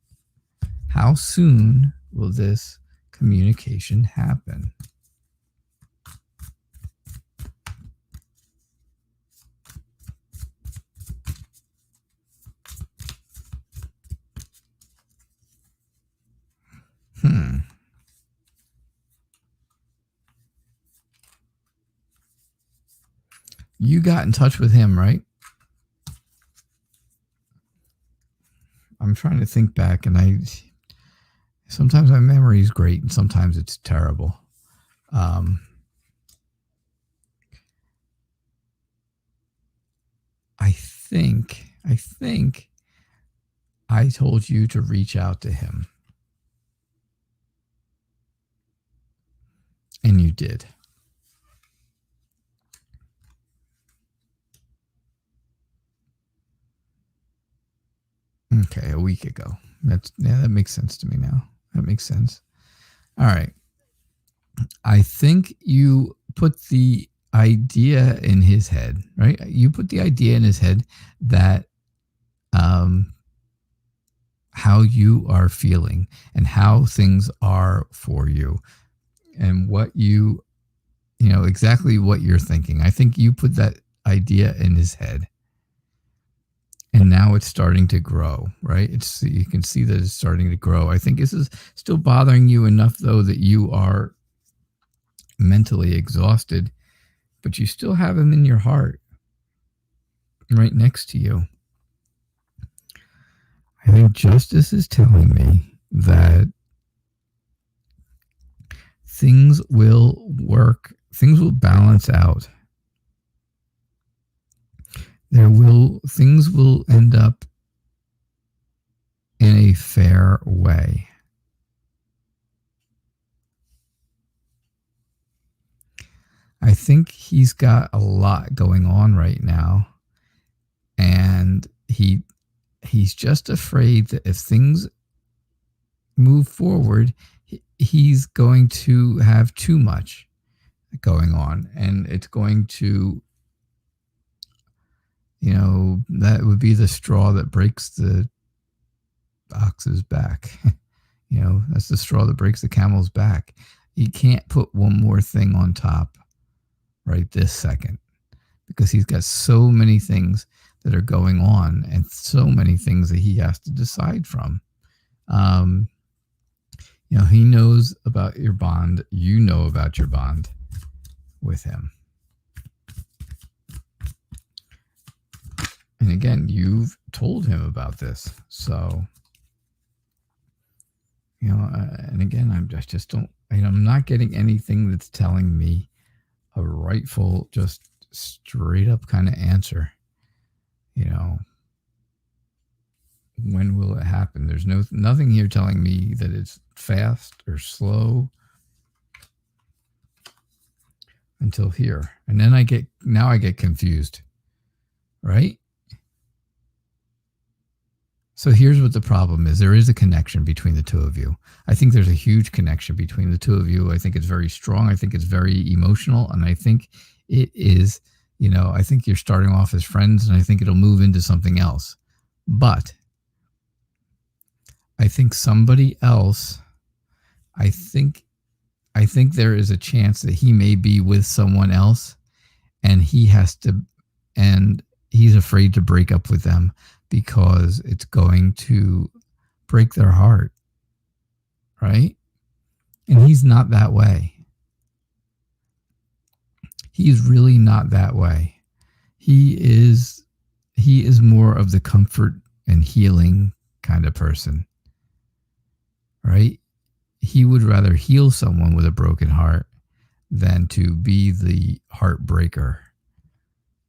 How soon will this communication happen? You got in touch with him, right? I'm trying to think back, and sometimes my memory is great, and sometimes it's terrible. I think I told you to reach out to him, and you did. Okay, a week ago. That makes sense to me now. That makes sense. All right. I think you put the idea in his head, right? You put the idea in his head that how you are feeling and how things are for you and what you know, exactly what you're thinking. I think you put that idea in his head. And now it's starting to grow, right? You can see that it's starting to grow. I think this is still bothering you enough, though, that you are mentally exhausted, but you still have him in your heart, right next to you. I think justice is telling me that things will work, things will balance out. Things will end up in a fair way. I think he's got a lot going on right now, and he's just afraid that if things move forward, he's going to have too much going on, and it's going to, you know, that would be the straw that breaks the ox's back. You know, that's the straw that breaks the camel's back. He can't put one more thing on top right this second, because he's got so many things that are going on and so many things that he has to decide from. You know, he knows about your bond. You know about your bond with him. And again, you've told him about this. So, you know, and again, I just don't, you know, I'm not getting anything that's telling me a rightful, just straight up kind of answer. You know, when will it happen? There's nothing here telling me that it's fast or slow until here. And then I get confused, right? So here's what the problem is. There is a connection between the two of you. I think there's a huge connection between the two of you. I think it's very strong. I think it's very emotional. And I think it is, I think you're starting off as friends, and I think it'll move into something else. But I think somebody else, I think there is a chance that he may be with someone else, and and he's afraid to break up with them because it's going to break their heart, right? And he's not that way. He's really not that way. He is more of the comfort and healing kind of person, right? He would rather heal someone with a broken heart than to be the heartbreaker.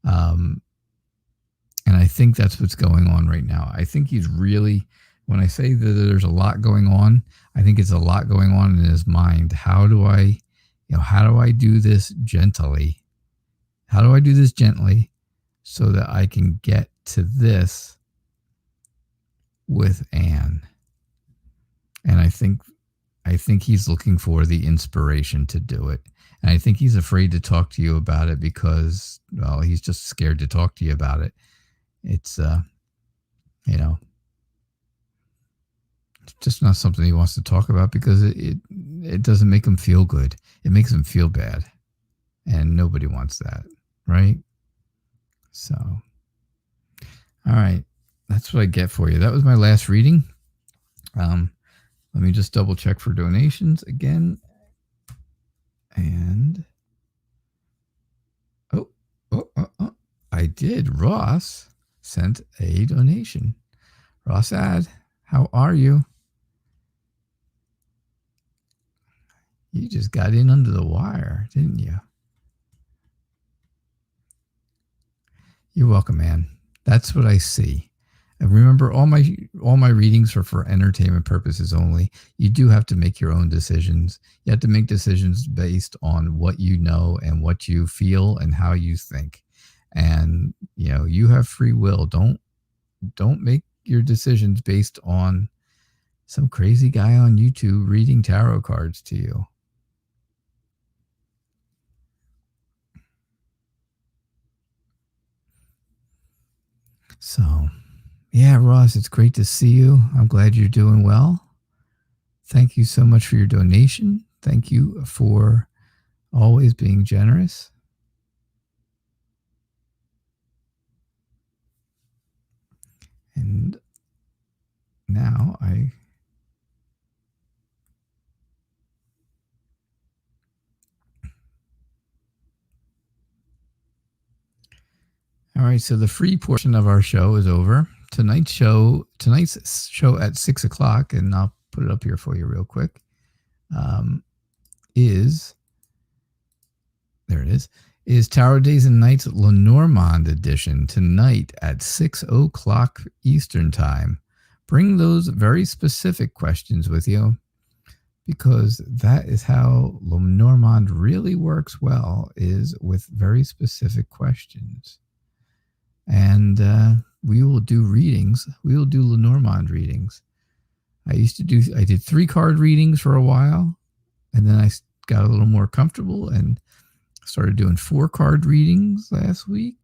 And I think that's what's going on right now. I think he's really, when I say that there's a lot going on, I think it's a lot going on in his mind. How do I do this gently? How do I do this gently so that I can get to this with Anne? And I think he's looking for the inspiration to do it. And I think he's afraid to talk to you about it because, well, he's just scared to talk to you about it. It's, it's just not something he wants to talk about because it doesn't make him feel good. It makes him feel bad. And nobody wants that, right? So, all right. That's what I get for you. That was my last reading. Let me just double check for donations again. And, I did. Ross sent a donation. Ross Ad, how are you? You just got in under the wire, didn't you? You're welcome, man. That's what I see. And remember, all my readings are for entertainment purposes only. You do have to make your own decisions. You have to make decisions based on what you know and what you feel and how you think. And you have free will. Don't make your decisions based on some crazy guy on YouTube reading tarot cards to you. So, yeah, Ross, it's great to see you. I'm glad you're doing well. Thank you so much for your donation. Thank you for always being generous. And now all right, so the free portion of our show is over. Tonight's show at 6:00, and I'll put it up here for you real quick, is Tarot Days and Nights Lenormand edition tonight at 6:00 Eastern Time. Bring those very specific questions with you, because that is how Lenormand really works well, is with very specific questions. And we will do readings. We will do Lenormand readings. I did 3-card readings for a while, and then I got a little more comfortable and started doing 4-card readings last week.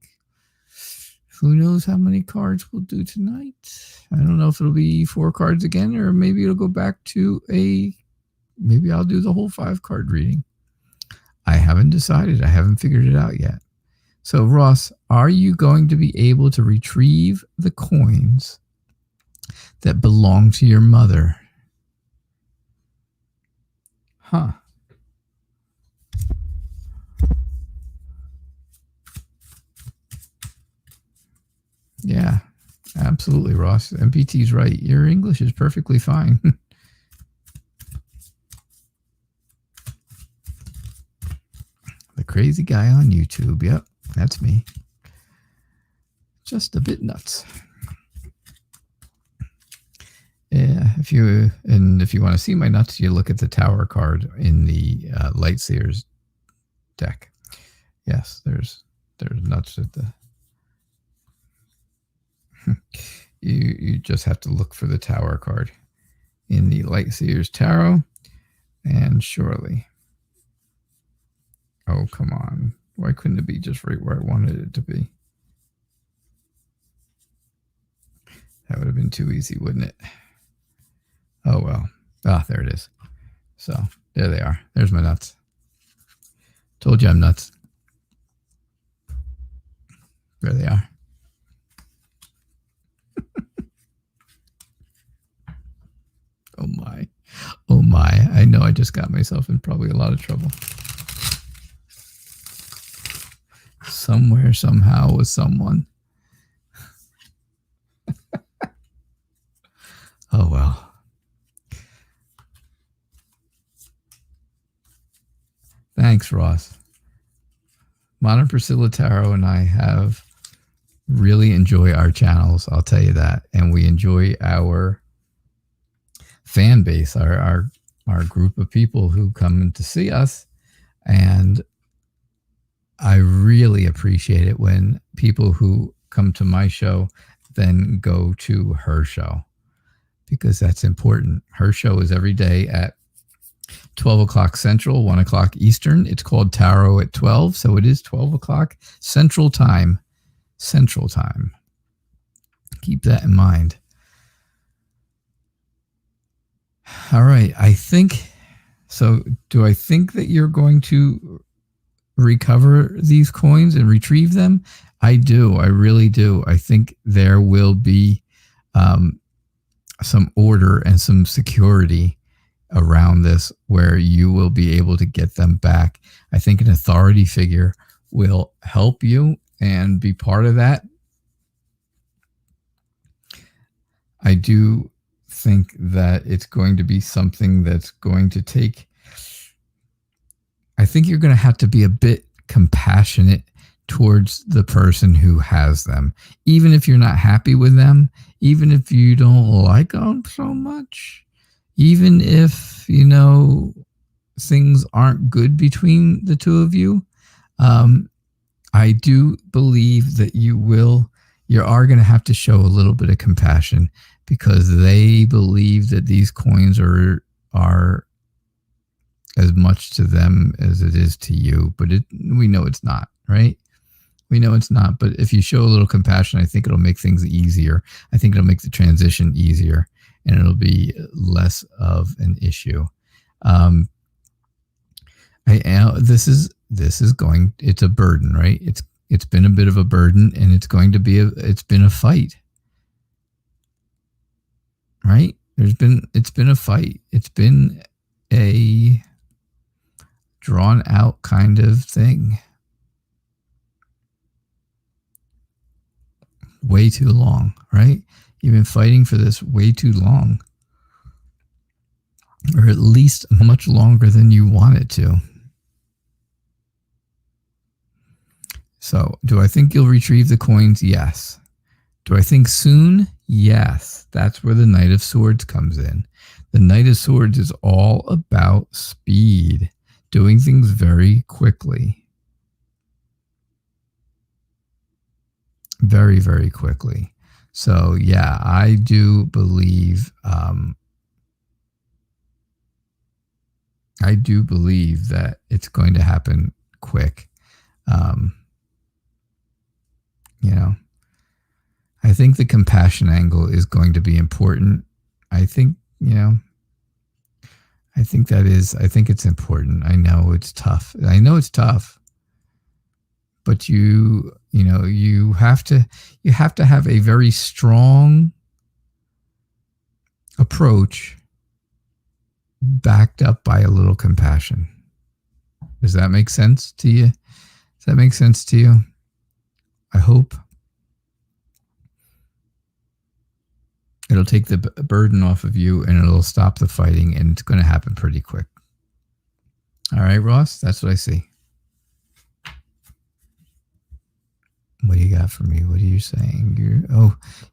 Who knows how many cards we'll do tonight? I don't know if it'll be 4 cards again, or maybe it'll go back to maybe I'll do the whole 5-card reading. I haven't decided. I haven't figured it out yet. So, Ross, are you going to be able to retrieve the coins that belong to your mother? Huh. Yeah, absolutely, Ross. MPT's right. Your English is perfectly fine. The crazy guy on YouTube. Yep, that's me. Just a bit nuts. Yeah, if you want to see my nuts, you look at the Tower card in the Light Seers deck. Yes, there's nuts at the. You just have to look for the Tower card in the Light Seers Tarot, and surely. Oh, come on. Why couldn't it be just right where I wanted it to be? That would have been too easy, wouldn't it? Oh, well. Ah, there it is. So, there they are. There's my nuts. Told you I'm nuts. There they are. Oh, my. Oh, my. I know I just got myself in probably a lot of trouble. Somewhere, somehow, with someone. Oh, well. Thanks, Ross. Modern Priscilla Tarot and I have really enjoy our channels, I'll tell you that. And we enjoy our fan base, our group of people who come in to see us. And I really appreciate it when people who come to my show then go to her show, because that's important. Her show is every day at 12 o'clock Central, 1 o'clock Eastern. It's called Tarot at 12, so it is 12 o'clock Central Time. Central Time. Keep that in mind. All right, I think, so do I think that you're going to recover these coins and retrieve them? I do. I really do. I think there will be some order and some security around this where you will be able to get them back. I think an authority figure will help you and be part of that. I do think that it's going to be something that's going to take, I think you're going to have to be a bit compassionate towards the person who has them, even if you're not happy with them, even if you don't like them so much, even if, you know, things aren't good between the two of you. I do believe that you are going to have to show a little bit of compassion, because they believe that these coins are as much to them as it is to you, but we know it's not, right? We know it's not, but if you show a little compassion, I think it'll make things easier. I think it'll make the transition easier, and it'll be less of an issue. This is going, it's a burden, right? It's been a bit of a burden, and it's been a fight, right? It's been a fight. It's been a drawn out kind of thing. Way too long, right? You've been fighting for this way too long, or at least much longer than you wanted to. So, do I think you'll retrieve the coins? Yes. Do I think soon? Yes. That's where the Knight of Swords comes in. The Knight of Swords is all about speed, doing things very quickly. Very, very quickly. So, yeah, I do believe that it's going to happen quick. You know, I think the compassion angle is going to be important. I think it's important. I know it's tough. But you have to have a very strong approach backed up by a little compassion. Does that make sense to you? I hope. It'll take the burden off of you, and it'll stop the fighting, and it's going to happen pretty quick. All right, Ross, that's what I see. What do you got for me? What are you saying?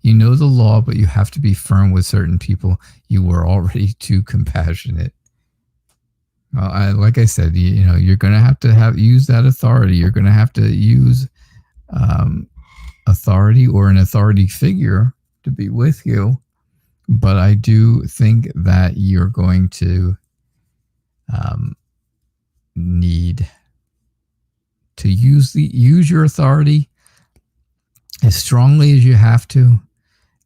You know the law, but you have to be firm with certain people. You were already too compassionate. Well, like I said, you're going to have use that authority. You're going to have to use authority or an authority figure to be with you. But I do think that you're going to need to use your authority as strongly as you have to,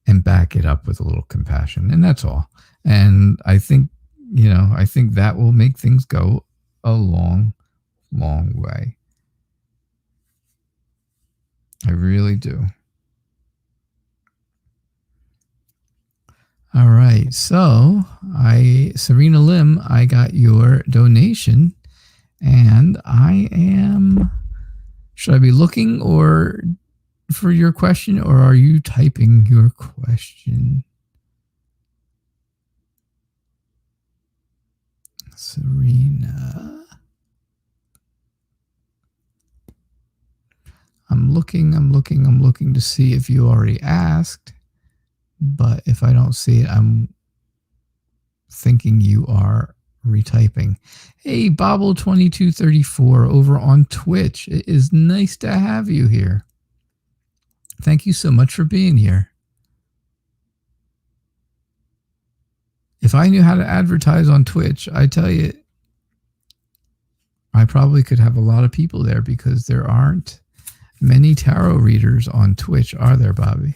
and back it up with a little compassion. And that's all. And I think that will make things go a long, long way. I really do. All right. So Serena Lim, I got your donation, and should I be looking for your question, or are you typing your question? Serena. I'm looking to see if you already asked, but if I don't see it, I'm thinking you are retyping. Hey, Bobble2234 over on Twitch. It is nice to have you here. Thank you so much for being here. If I knew how to advertise on Twitch, I tell you, I probably could have a lot of people there, because there aren't many tarot readers on Twitch, are there, Bobby?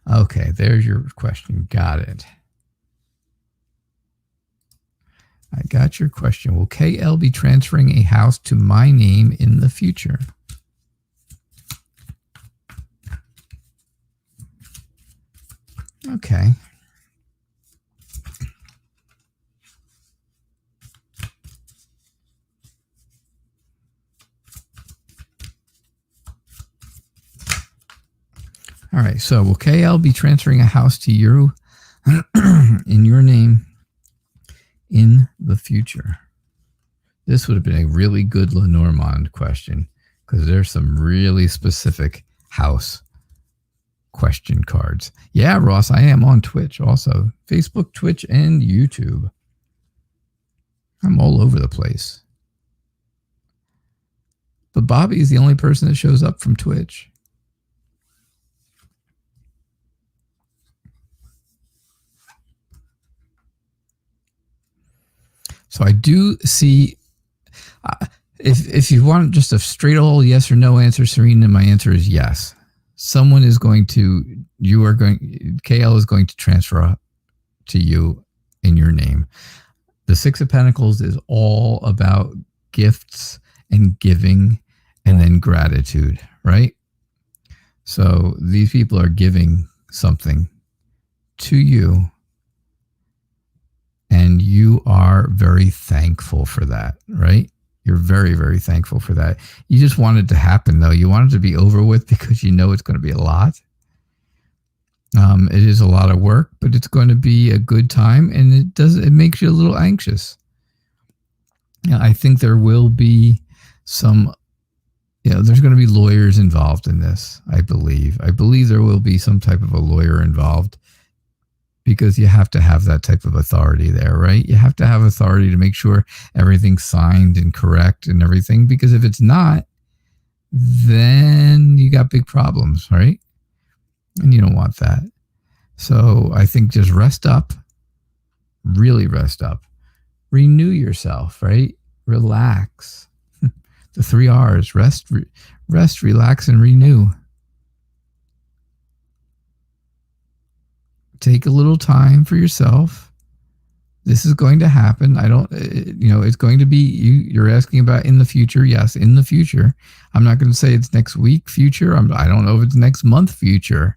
Okay, there's your question. Got it. I got your question. Will KL be transferring a house to my name in the future? Okay. All right, so will KL be transferring a house to you in your name in the future? This would have been a really good Lenormand question, because there's some really specific house question cards. Yeah, Ross, I am on Twitch also. Facebook, Twitch, and YouTube. I'm all over the place. But Bobby is the only person that shows up from Twitch. So I do see, if you want just a straight old yes or no answer, Serena, my answer is yes. Someone is going to, KL is going to transfer to you in your name. The Six of Pentacles is all about gifts and giving, and then gratitude, right? So these people are giving something to you, and you are very thankful for that, right? You're very, very thankful for that. You just want it to happen, though. You want it to be over with, because you know it's going to be a lot. It is a lot of work, but it's going to be a good time, and it makes you a little anxious. I think there will be some, there's going to be lawyers involved in this, I believe. I believe there will be some type of a lawyer involved, because you have to have that type of authority there, right? You have to have authority to make sure everything's signed and correct and everything, because if it's not, then you got big problems, right? And you don't want that. So I think just rest up, really rest up, renew yourself, right? Relax. The 3 R's, rest, relax, and renew. Take a little time for yourself. This is going to happen. It's going to be, you're asking about in the future. Yes, in the future. I'm not going to say it's next week future. I don't know if it's next month future.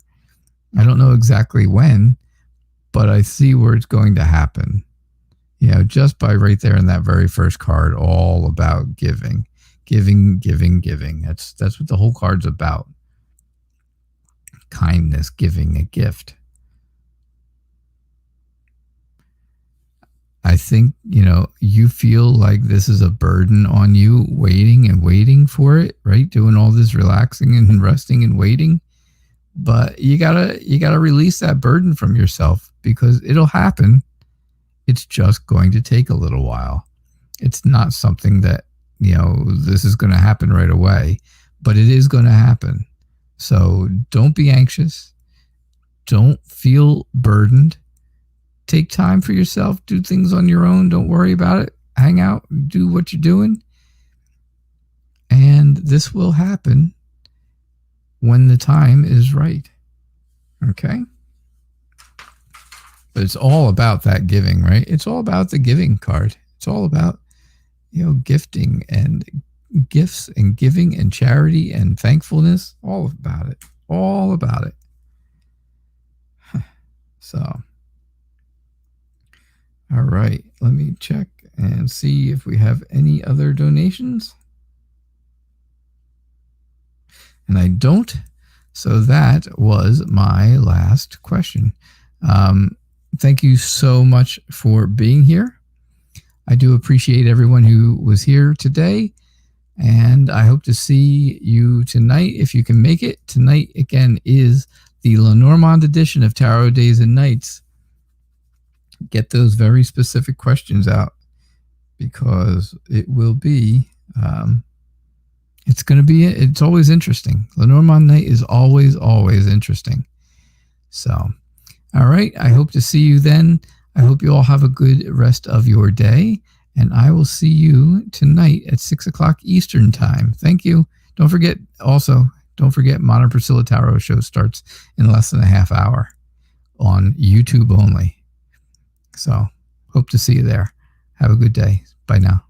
I don't know exactly when, but I see where it's going to happen. Just by right there in that very first card, all about giving. Giving. That's what the whole card's about. Kindness, giving a gift. I think, you feel like this is a burden on you, waiting for it, right? Doing all this relaxing and resting and waiting. But you gotta release that burden from yourself, because it'll happen. It's just going to take a little while. It's not something that, this is going to happen right away, but it is going to happen. So don't be anxious. Don't feel burdened. Take time for yourself. Do things on your own. Don't worry about it. hang out, do what you're doing. And this will happen when the time is right. Okay? But it's all about that giving, right? It's all about the giving card. It's all about, gifting and gifts and giving and charity and thankfulness. All about it. All about it. So, all right. Let me check and see if we have any other donations. And I don't. So that was my last question. Thank you so much for being here. I do appreciate everyone who was here today. And I hope to see you tonight if you can make it. Tonight, again, is the Lenormand edition of Tarot Days and Nights. Get those very specific questions out because it will be... it's always interesting. Lenormand night is always interesting. So, all right. I hope to see you then. I hope you all have a good rest of your day. And I will see you tonight at 6 o'clock Eastern time. Thank you. Don't forget, Modern Priscilla Tarot show starts in less than a half hour on YouTube only. So, hope to see you there. Have a good day. Bye now.